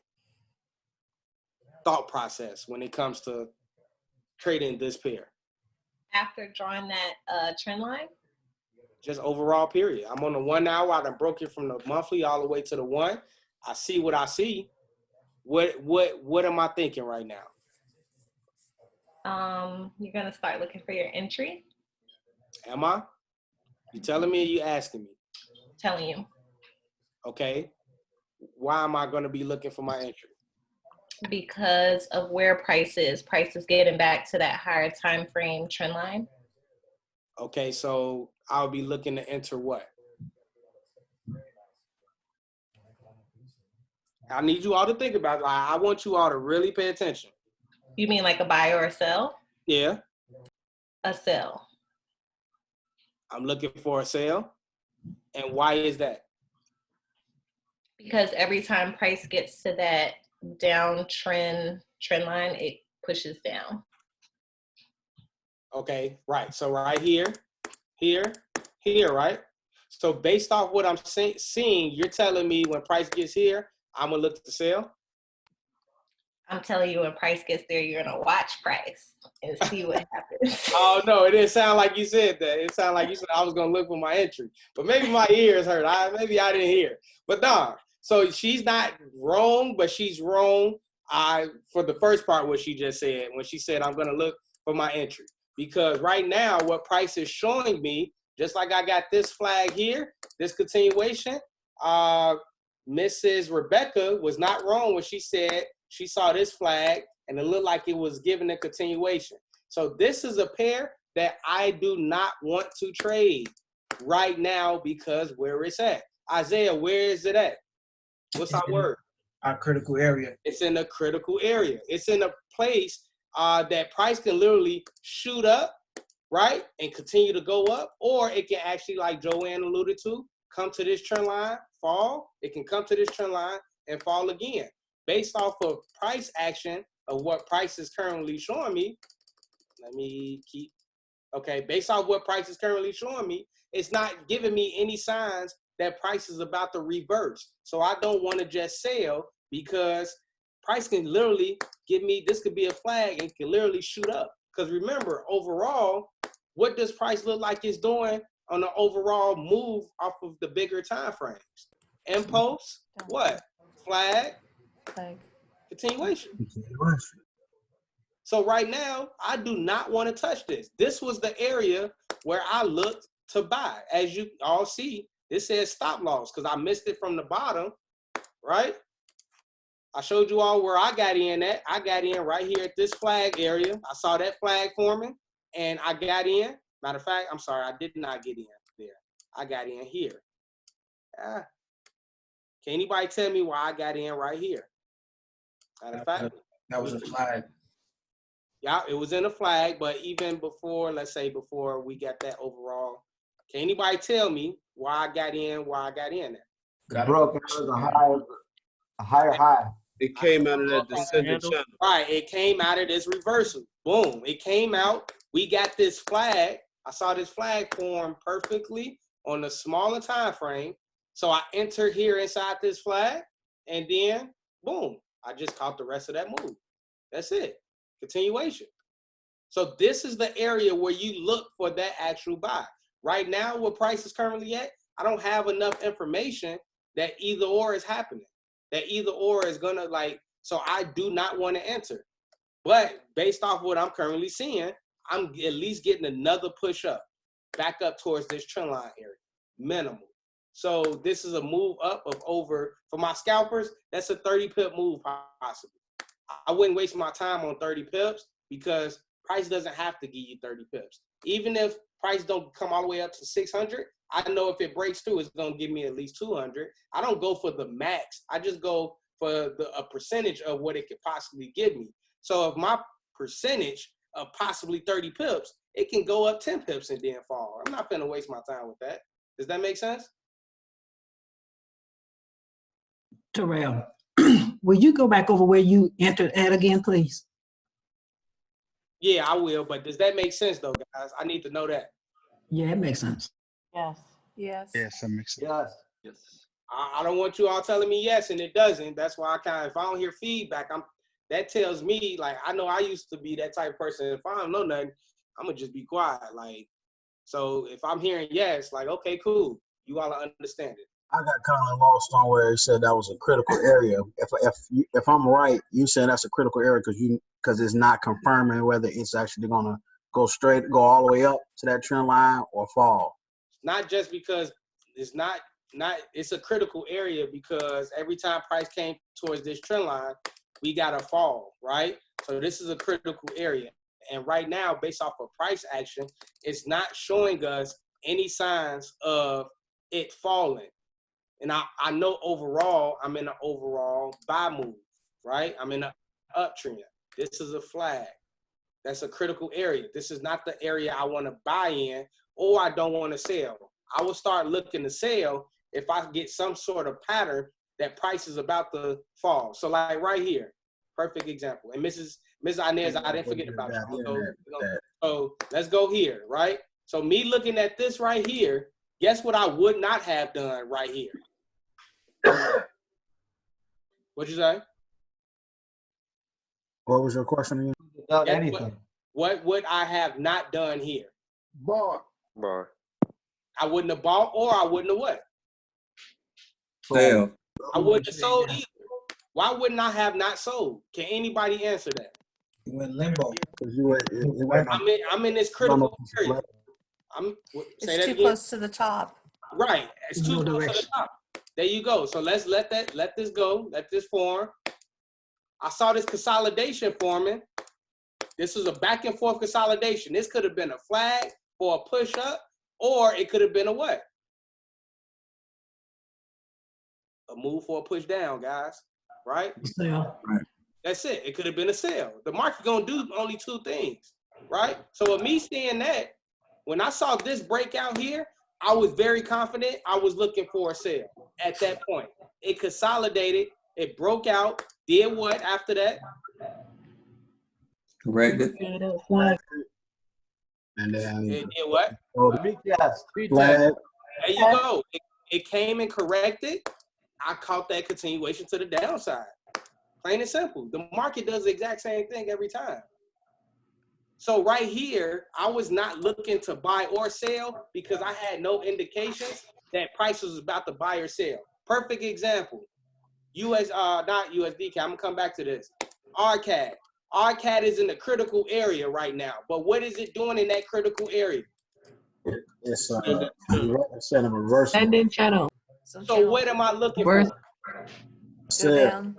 thought process when it comes to trading this pair? After drawing that trend line? Just overall period. I'm on the 1 hour. I done broke it from the monthly all the way to the one. I see what I see. What am I thinking right now? You're gonna start looking for your entry. Am I? You telling me or you asking me? Telling you. Okay. Why am I gonna be looking for my entry? Because of where price is. Price is getting back to that higher time frame trend line. Okay, so I'll be looking to enter what? I need you all to think about it. I want you all to really pay attention. You mean like a buy or a sell? Yeah. A sell. I'm looking for a sale. And why is that? Because every time price gets to that downtrend trend line, it pushes down. Okay, right. So right here, right? So based off what I'm seeing, you're telling me when price gets here, I'm gonna look to sell? I'm telling you, when price gets there, you're gonna watch price and see what happens. Oh no, it didn't sound like you said that. It sounded like you said I was gonna look for my entry, but maybe my ears hurt. Maybe I didn't hear. But nah, so she's not wrong, but she's wrong. For the first part, what she just said when she said I'm gonna look for my entry, because right now what price is showing me, just like I got this flag here, this continuation. Mrs. Rebecca was not wrong when she said she saw this flag and it looked like it was giving a continuation. So this is a pair that I do not want to trade right now because where it's at. Isaiah, where is it at? What's our word? Our critical area. It's in a critical area. It's in a place that price can literally shoot up, right, and continue to go up, or it can actually, like Joanne alluded to, come to this trend line, fall. It can come to this trend line and fall again. Based off of price action of what price is currently showing me, based off what price is currently showing me, it's not giving me any signs that price is about to reverse. So I don't want to just sell because price can literally give me, this could be a flag and can literally shoot up. Because remember, overall, what does price look like it's doing on the overall move off of the bigger time frames? Impulse, what? Flag, continuation. So right now, I do not want to touch this. This was the area where I looked to buy. As you all see, this says stop loss because I missed it from the bottom, right? I showed you all where I got in at. I got in right here at this flag area. I saw that flag forming and I got in. Matter of fact, I'm sorry, I did not get in there. I got in here. Can anybody tell me why I got in right here? Matter of fact, that was a flag. Yeah, it was in a flag, but even before, let's say before we got that overall, can anybody tell me why I got in there? Broke it was a higher high. It came out of that descending channel. Right, it came out of this reversal. Boom, it came out. We got this flag. I saw this flag form perfectly on a smaller time frame. So I entered here inside this flag, and then boom, I just caught the rest of that move. That's it. Continuation. So this is the area where you look for that actual buy. Right now, what price is currently at, I don't have enough information that either or is happening. That either or is gonna so I do not want to enter. But based off what I'm currently seeing, I'm at least getting another push up, back up towards this trend line area, minimal. So this is a move up of over, for my scalpers, that's a 30 pip move possibly. I wouldn't waste my time on 30 pips because price doesn't have to give you 30 pips. Even if price don't come all the way up to 600, I know if it breaks through, it's going to give me at least 200. I don't go for the max. I just go for a percentage of what it could possibly give me. So if my percentage of possibly 30 pips, it can go up 10 pips and then fall. I'm not going to waste my time with that. Does that make sense? Terrell, will you go back over where you entered at again, please? Yeah, I will. But does that make sense, though, guys? I need to know that. Yeah, it makes sense. Yes. Yes. Yes, that makes sense. Yes. I don't want you all telling me yes and it doesn't. That's why if I don't hear feedback, that tells me, I know I used to be that type of person. If I don't know nothing, I'm going to just be quiet. So if I'm hearing yes, okay, cool. You all understand it. I got kind of lost on where he said that was a critical area. If I'm right, you saying that's a critical area because it's not confirming whether it's actually gonna go all the way up to that trend line or fall. Not just because it's not it's a critical area because every time price came towards this trend line, we got a fall, right? So this is a critical area. And right now, based off of price action, it's not showing us any signs of it falling. And I know overall, I'm in an overall buy move, right? I'm in an uptrend. This is a flag. That's a critical area. This is not the area I want to buy in or I don't want to sell. I will start looking to sell if I get some sort of pattern that price is about to fall. So right here, perfect example. And Mrs. Inez, I didn't forget about you. So let's go here, right? So me looking at this right here, guess what I would not have done right here? What'd you say? What was your question again? Done Guess anything. What would I have not done here? Bought. I wouldn't have bought, or I wouldn't have what? Sale. I wouldn't have sold either. Why wouldn't I have not sold? Can anybody answer that? You went limbo. I'm in this critical area. Say It's that too again. close to the top. Right. It's too No close to the direction. top. There you go. So let's let this go. Let this form. I saw this consolidation forming. This was a back and forth consolidation. This could have been a flag for a push up, or it could have been a what? A move for a push down, guys. Right? Sale. Right. That's it. It could have been a sell. The market gonna do only two things, right? So with me seeing that, when I saw this breakout here, I was very confident I was looking for a sale at that point. It consolidated, it broke out, did what after that? Corrected. And then It did what? Yes. flag. There you go. It came and corrected. I caught that continuation to the downside. Plain and simple. The market does the exact same thing every time. So right here, I was not looking to buy or sell because I had no indications that price was about to buy or sell. Perfect example. Not USD. I'm gonna come back to this. RCAD. RCAD is in a critical area right now. But what is it doing in that critical area? It's in a reversal. And then channel. So what am I looking Where's for? Go down.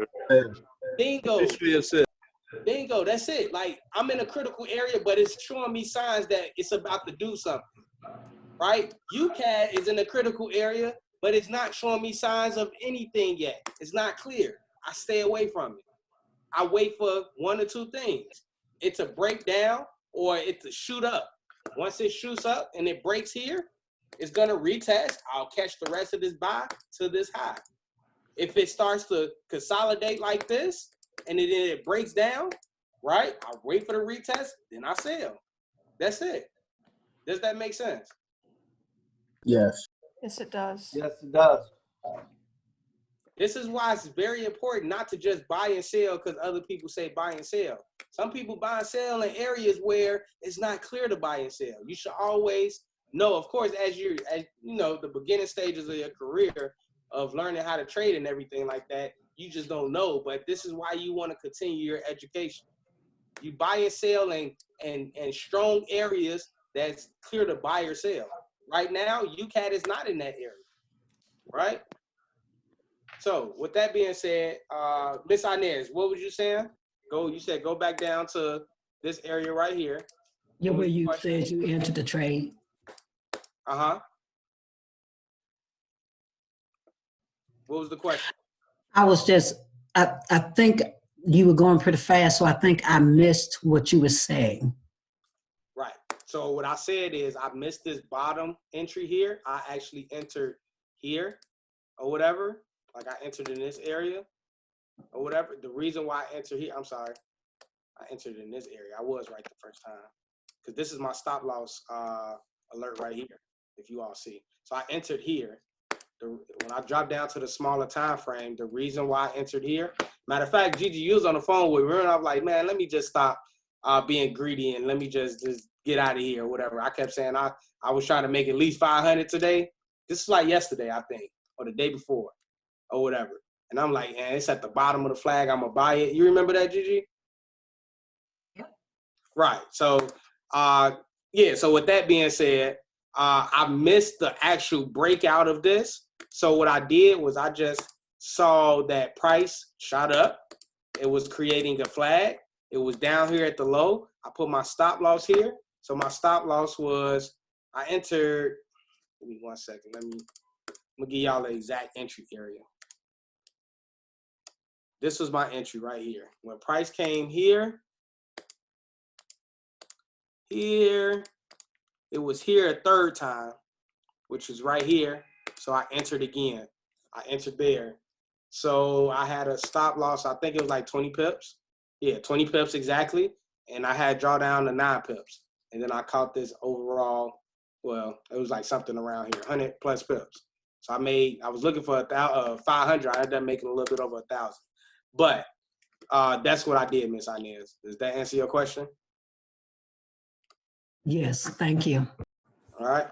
Bingo. History of sale. Bingo, that's it. Like, I'm in a critical area, but it's showing me signs that it's about to do something, right? UCAD is in a critical area, but it's not showing me signs of anything yet. It's not clear. I stay away from it. I wait for one or two things. It to break down or it to shoot up. Once it shoots up and it breaks here, it's gonna retest. I'll catch the rest of this buy to this high. If it starts to consolidate like this, and then it breaks down, right? I wait for the retest, then I sell. That's it. Does that make sense? Yes. Yes, it does. Yes, it does. This is why it's very important not to just buy and sell because other people say buy and sell. Some people buy and sell in areas where it's not clear to buy and sell. You should always know, of course, as you know, the beginning stages of your career of learning how to trade and everything like that, you just don't know. But this is why you want to continue your education. You buy and sell in strong areas that's clear to buy or sell. Right now, UCAD is not in that area, right? So with that being said, Miss Inez, what was you saying? You said go back down to this area right here. Yeah, where you said you entered the trade. Uh-huh. What was the question? I was just, I think you were going pretty fast, so I think I missed what you were saying. Right. So what I said is I missed this bottom entry here. I actually entered here or whatever. Like I entered in this area or whatever. The reason why I entered here, I'm sorry. I entered in this area. I was right the first time. Because this is my stop loss alert right here, if you all see. So I entered here. When I dropped down to the smaller time frame, the reason why I entered here, matter of fact, Gigi, you was on the phone with me, and I was like, man, let me just stop being greedy and let me just get out of here or whatever. I kept saying I was trying to make at least 500 today. This is like yesterday, I think, or the day before or whatever. And I'm like, man, it's at the bottom of the flag. I'm going to buy it. You remember that, Gigi? Yeah. Right. So, yeah, so with that being said, I missed the actual breakout of this. So what I did was I just saw that price shot up. It was creating a flag. It was down here at the low. I put my stop loss here. So my stop loss was, I entered, give me 1 second. I'm gonna give y'all the exact entry area. This was my entry right here. When price came here, it was here a third time, which is right here. So I entered again. I entered there. So I had a stop loss. I think it was like 20 pips. Yeah, 20 pips exactly. And I had drawdown to 9 pips. And then I caught this overall, well, it was like something around here, 100 plus pips. So I was looking for 500. I ended up making a little bit over 1,000. But That's what I did, Miss Inez. Does that answer your question? Yes, thank you. All right.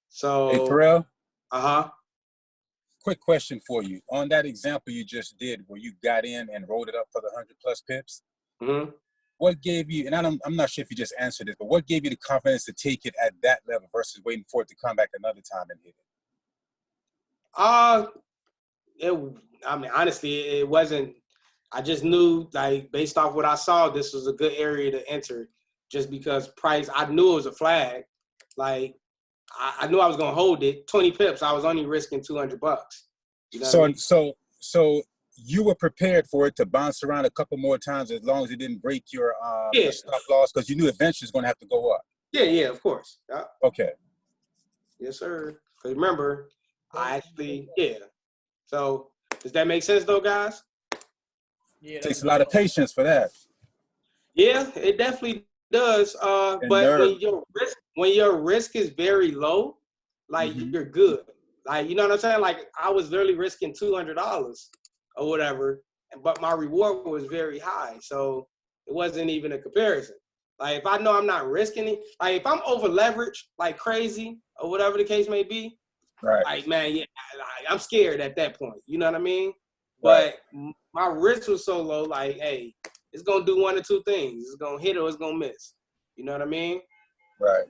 So. Hey, Terrell. Uh-huh. Quick question for you. On that example you just did where you got in and rolled it up for the 100+ pips, what gave you, and I'm not sure if you just answered it, but what gave you the confidence to take it at that level versus waiting for it to come back another time and hit it? I mean, honestly, it wasn't, I just knew, like, based off what I saw, this was a good area to enter just because price, I knew it was a flag. Like, I knew I was going to hold it. 20 pips, I was only risking $200. You know what I mean? So you were prepared for it to bounce around a couple more times as long as it didn't break your stop loss, because you knew eventually it's going to have to go up. Yeah, of course. Yeah. Okay. Yes, sir. Because remember, I actually, So does that make sense though, guys? Yeah, it takes a lot of patience for that. Yeah, it definitely does. But when your risk is very low, like you're good. Like, you know what I'm saying? Like, I was literally risking $200 or whatever, but my reward was very high. So it wasn't even a comparison. Like, if I know I'm not risking it, like if I'm over leveraged like crazy or whatever the case may be, like, man, I'm scared at that point. You know what I mean? But my risk was so low, like, hey, it's going to do one or two things. It's going to hit or it's going to miss. You know what I mean? Right.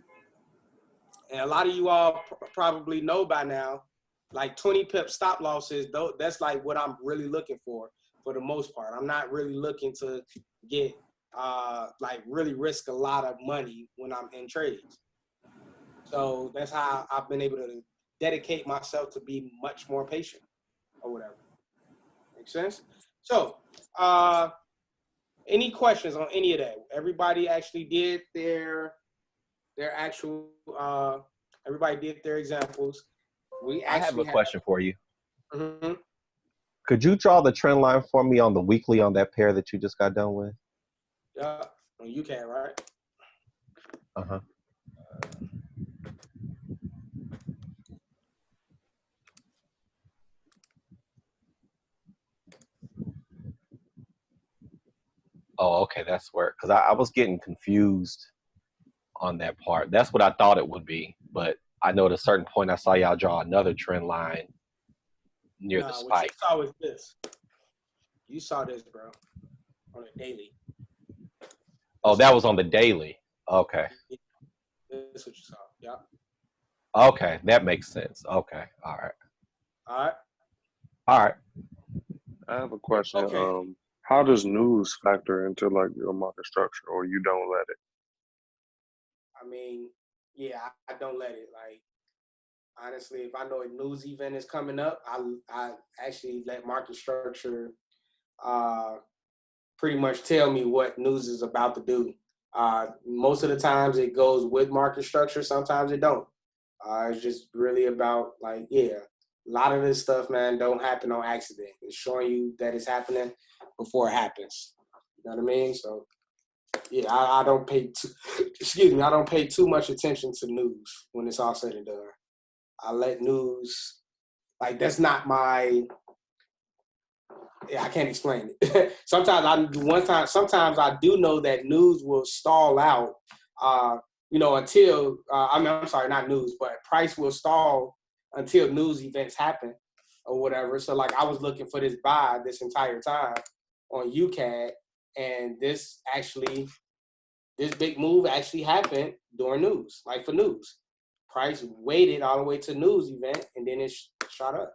And a lot of you all probably know by now, like 20 pip stop losses, that's like what I'm really looking for the most part. I'm not really looking to get, like, really risk a lot of money when I'm in trades. So that's how I've been able to dedicate myself to be much more patient or whatever. Make sense? So, any questions on any of that? Everybody actually did their actual, everybody did their examples. I have a question for you. Mm-hmm. Could you draw the trend line for me on the weekly on that pair that you just got done with? Yeah, you can, right? Uh-huh. Oh, okay, that's where, because I was getting confused on that part. That's what I thought it would be, but I know at a certain point I saw y'all draw another trend line near the spike. What you saw was this. You saw this, bro, on a daily. Oh, that was on the daily. Okay. That's what you saw. Yeah. Okay, that makes sense. Okay, all right. All right. I have a question. Okay. How does news factor into like your market structure, or you don't let it? I mean, yeah, I don't let it. Like, honestly, if I know a news event is coming up, I actually let market structure pretty much tell me what news is about to do. Most of the times it goes with market structure. Sometimes it don't. It's just really about, like, a lot of this stuff, man, don't happen on accident. It's showing you that it's happening before it happens. You know what I mean? So, yeah, I don't pay I don't pay too much attention to news when it's all said and done. I let news, like, that's not my, I can't explain it. Sometimes I do know that news will stall out, until, I'm sorry, not news, but price will stall until news events happen or whatever. So, like, I was looking for this buy this entire time on UCAD, and this big move actually happened during news, like for news. Price waited all the way to news event, and then it shot up.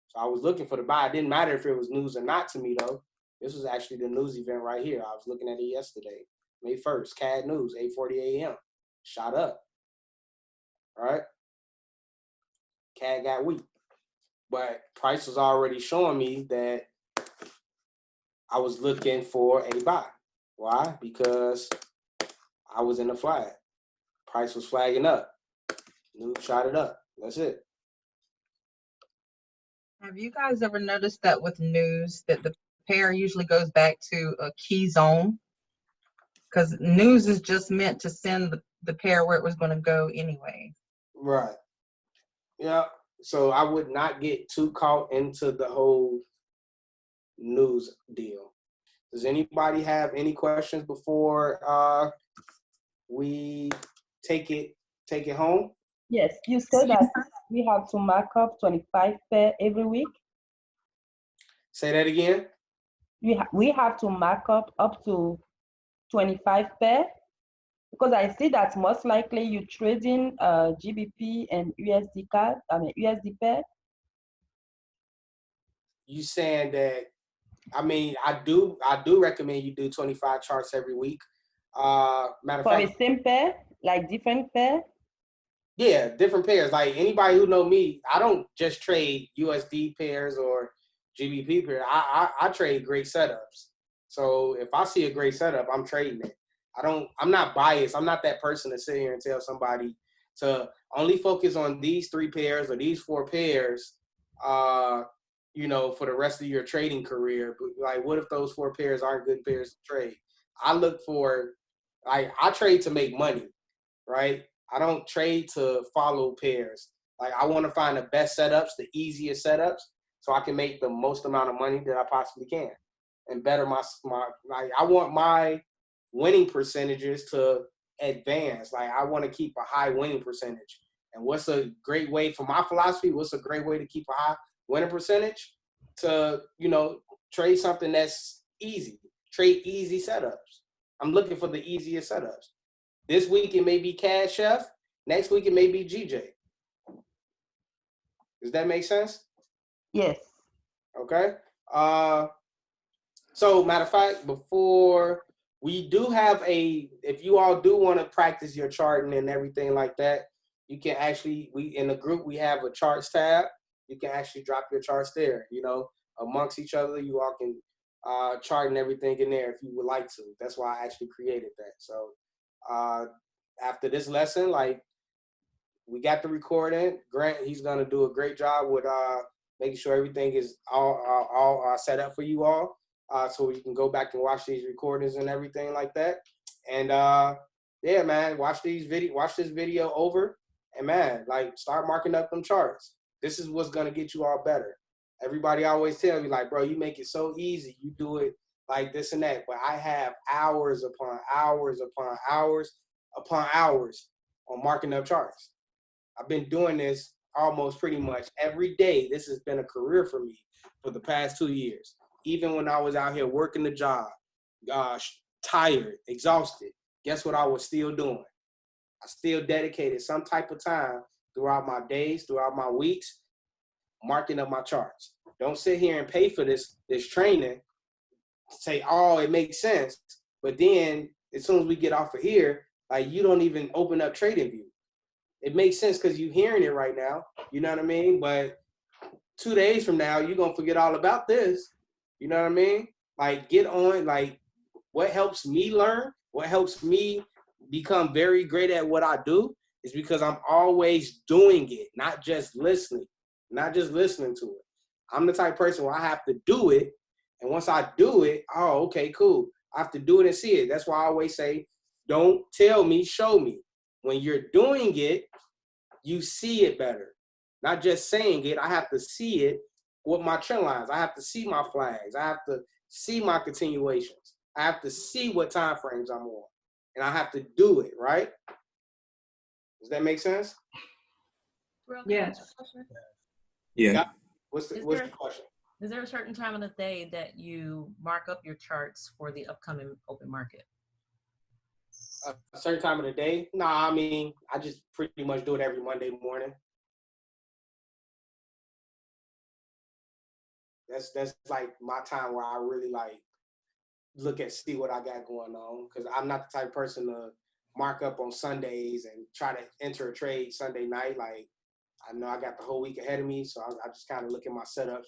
So I was looking for the buy. It didn't matter if it was news or not to me, though. This was actually the news event right here. I was looking at it yesterday, May 1st, CAD News, 8:40 a.m. Shot up. All right? CAD got weak. But price was already showing me that I was looking for a buy. Why? Because I was in the flag. Price was flagging up. News shot it up. That's it. Have you guys ever noticed that with news that the pair usually goes back to a key zone? Because news is just meant to send the pair where it was going to go anyway. Right. Yeah. So I would not get too caught into the whole news deal. Does anybody have any questions before we take it home? Yes, you said that we have to mark up 25 pair every week. Say that again. We have to mark up to 25 pair, because I see that most likely you trading GBP and USD USD pair. You saying that? I mean, I do recommend you do 25 charts every week. Matter of For fact, the same pair, like different pair. yeah, different pairs. Like anybody who know me, I don't just trade USD pairs or GBP pairs. I trade great setups. So if I see a great setup, I'm trading it. I'm not biased. I'm not that person to sit here and tell somebody to only focus on these 3 pairs or these 4 pairs, you know, for the rest of your trading career. But like, what if those 4 pairs aren't good pairs to trade? I look for, like, I trade to make money, right? I don't trade to follow pairs. Like, I want to find the best setups, the easiest setups, so I can make the most amount of money that I possibly can and better my like, I want my winning percentages to advance. Like, I want to keep a high winning percentage. And what's a great way for my philosophy? What's a great way to keep a high winning percentage? To, you know, trade something that's easy. Trade easy setups. I'm looking for the easiest setups. This week it may be Cash Chef. Next week it may be GJ. Does that make sense? Yes. Okay. So matter of fact, before we do have if you all do want to practice your charting and everything like that, you can actually, in the group, we have a charts tab. You can actually drop your charts there, you know, amongst each other. You all can chart and everything in there if you would like to. That's why I actually created that. So after this lesson, like, we got the recording. Grant, he's gonna do a great job with making sure everything is all set up for you all, so you can go back and watch these recordings and everything like that. And yeah, man, watch this video over, and man, like, start marking up them charts. This is what's gonna get you all better. Everybody always tell me, like, bro, you make it so easy. You do it like this and that, but I have hours upon hours upon hours upon hours on marking up charts. I've been doing this almost pretty much every day. This has been a career for me for the past 2 years. Even when I was out here working the job, tired, exhausted, guess what I was still doing? I still dedicated some type of time throughout my days, throughout my weeks, marking up my charts. Don't sit here and pay for this training, say, oh, it makes sense. But then as soon as we get off of here, like, you don't even open up TradingView. It makes sense because you're hearing it right now. You know what I mean? But 2 days from now, you're going to forget all about this. You know what I mean? Like, get on, like, what helps me learn, what helps me become very great at what I do is because I'm always doing it, not just listening to it. I'm the type of person where I have to do it. And once I do it, oh, okay, cool. I have to do it and see it. That's why I always say, don't tell me, show me. When you're doing it, you see it better. Not just saying it, I have to see it with my trend lines. I have to see my flags. I have to see my continuations. I have to see what time frames I'm on. And I have to do it, right? Does that make sense? Yes. Yeah. What's the question? Is there a certain time of the day that you mark up your charts for the upcoming open market? A certain time of the day? Nah, I mean, I just pretty much do it every Monday morning. That's like my time where I really, like, look at, see what I got going on, because I'm not the type of person to mark up on Sundays and try to enter a trade Sunday night. Like, I know I got the whole week ahead of me, so I just kind of look at my setups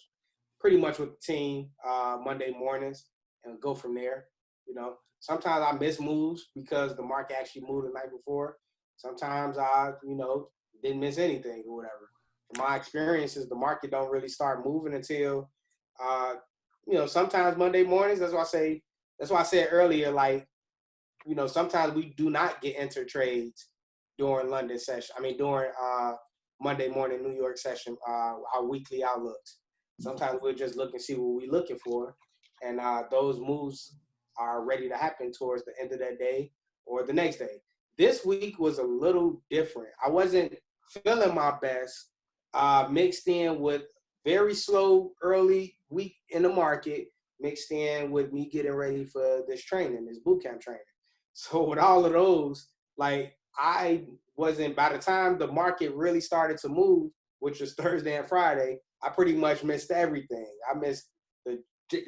pretty much with the team Monday mornings and go from there. You know, sometimes I miss moves because the market actually moved the night before. Sometimes I, you know, didn't miss anything or whatever. From my experiences, the market don't really start moving until, you know, sometimes Monday mornings. That's why I said earlier, like, you know, sometimes we do not get enter trades during London session. I mean, during Monday morning New York session, our weekly outlooks. Sometimes we'll just look and see what we're looking for. and those moves are ready to happen towards the end of that day or the next day. This week was a little different. I wasn't feeling my best, mixed in with very slow early week in the market, mixed in with me getting ready for this training, this bootcamp training. So with all of those, like I wasn't, by the time the market really started to move, which was Thursday and Friday, I pretty much missed everything. I missed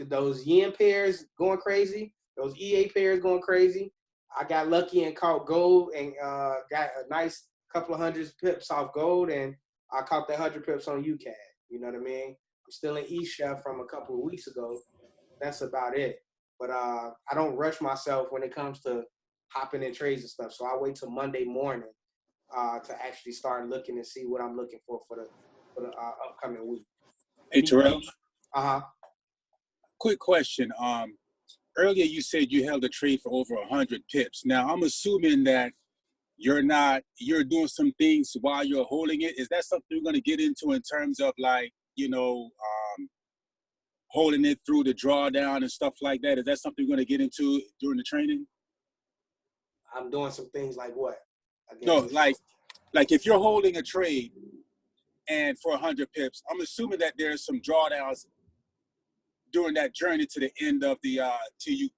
those yen pairs going crazy, those EA pairs going crazy. I got lucky and caught gold and got a nice couple of hundred pips off gold, and I caught that 100 pips on UCAD. You know what I mean? I'm still in E-Chef from a couple of weeks ago. That's about it. But I don't rush myself when it comes to hopping in trades and stuff. So I wait till Monday morning to actually start looking and see what I'm looking for the upcoming week. Hey, Terrell. Quick question. Earlier you said you held a trade for over 100 pips. Now I'm assuming that you're doing some things while you're holding it. Is that something you're going to get into in terms of like, holding it through the drawdown and stuff like that? Is that something you're going to get into during the training? I'm doing some things like what? No, like if you're holding a trade and for 100 pips, I'm assuming that there's some drawdowns during that journey to the end of the till you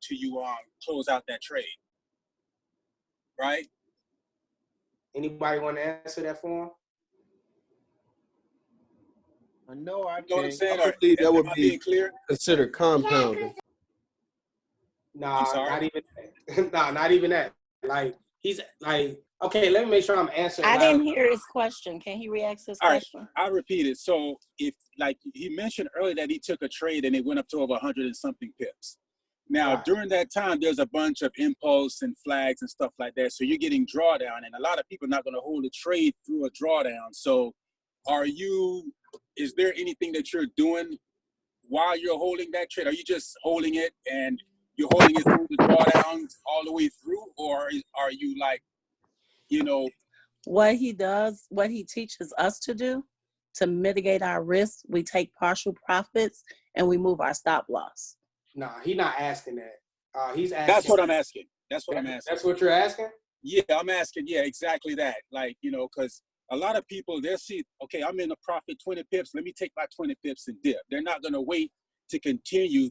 close out that trade, right? Anybody want to answer that for him? I know I You know what I'm can. saying? I believe that would Am I be being clear? considered compounding. Nah, sorry? not even that. Nah, not even that. Like he's like, okay, let me make sure I'm answering. I didn't hear his question. Can he re-ask his All right, question? I'll repeat it. So if, like he mentioned earlier that he took a trade and it went up to over 100 and something pips. Now, during that time, there's a bunch of impulse and flags and stuff like that. So you're getting drawdown, and a lot of people are not going to hold a trade through a drawdown. So is there anything that you're doing while you're holding that trade? Are you just holding it and you're holding it through the drawdowns all the way through? Or are you like, What he does, what he teaches us to do to mitigate our risk, we take partial profits and we move our stop loss. Nah, he's not asking that. He's asking. That's what I'm asking. That's what I'm asking. That's what you're asking? Yeah, I'm asking. Yeah, exactly that. Like, because a lot of people, they'll see, okay, I'm in a profit 20 pips. Let me take my 20 pips and dip. They're not going to wait to continue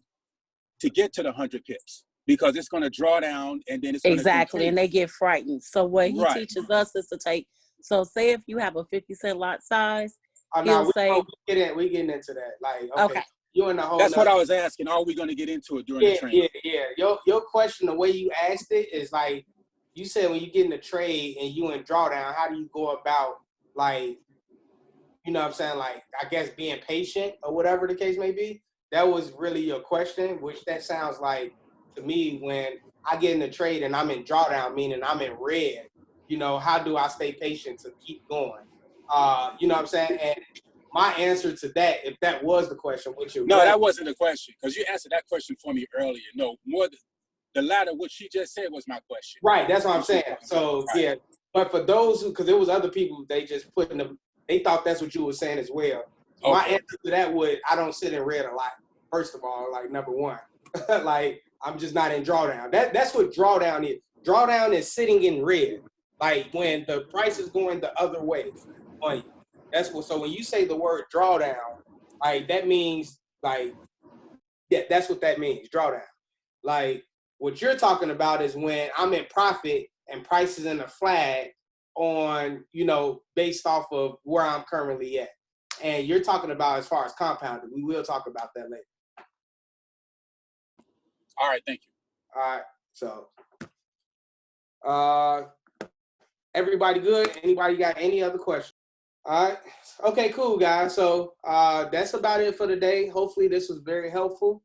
to get to the 100 pips because it's going to draw down and then it's going to Exactly, and they get frightened. So what he Right. teaches us is to take, so say if you have a 50-cent lot size, Oh, he'll no, say, we getting into that. Like, okay. You in the whole. That's what I was asking. Are we going to get into it during the training? Yeah. Your question, the way you asked it is like, you said when you get in the trade and you in drawdown, how do you go about, like, you know what I'm saying? Like, I guess being patient or whatever the case may be. That was really your question, which that sounds like to me when I get in the trade and I'm in drawdown, meaning I'm in red, how do I stay patient to keep going? You know what I'm saying? And my answer to that, if that was the question, which it No, was, that wasn't the question because you answered that question for me earlier. No, more the latter, what she just said was my question. Right, that's what I'm saying. So, Right. yeah, but for those because there was other people, they just put in they thought that's what you were saying as well. So my answer to that would, I don't sit in red a lot, first of all, like number one. Like, I'm just not in drawdown. That's what drawdown is. Drawdown is sitting in red, like when the price is going the other way on you. That's what, so when you say the word drawdown, like that means like, yeah, that's what that means, drawdown. Like, what you're talking about is when I'm in profit and price is in a flag on, based off of where I'm currently at. And you're talking about as far as compounding. We will talk about that later. All right, thank you. All right, so everybody good? Anybody got any other questions? All right, okay, cool, guys. So that's about it for today. Hopefully this was very helpful.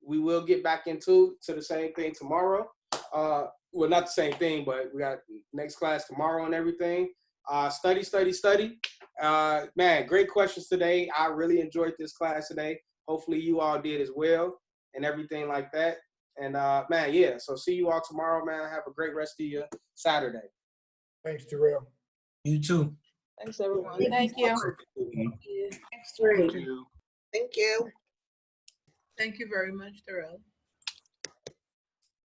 We will get back into the same thing tomorrow. Well, not the same thing, but we got next class tomorrow and everything. Study. Man, great questions today. I really enjoyed this class today. Hopefully you all did as well and everything like that. And man, yeah, so see you all tomorrow, man. Have a great rest of your Saturday. Thanks, Terrell. You too. Thanks, everyone. Thank you. Thank you. Thank you. Thank you very much, Darrell.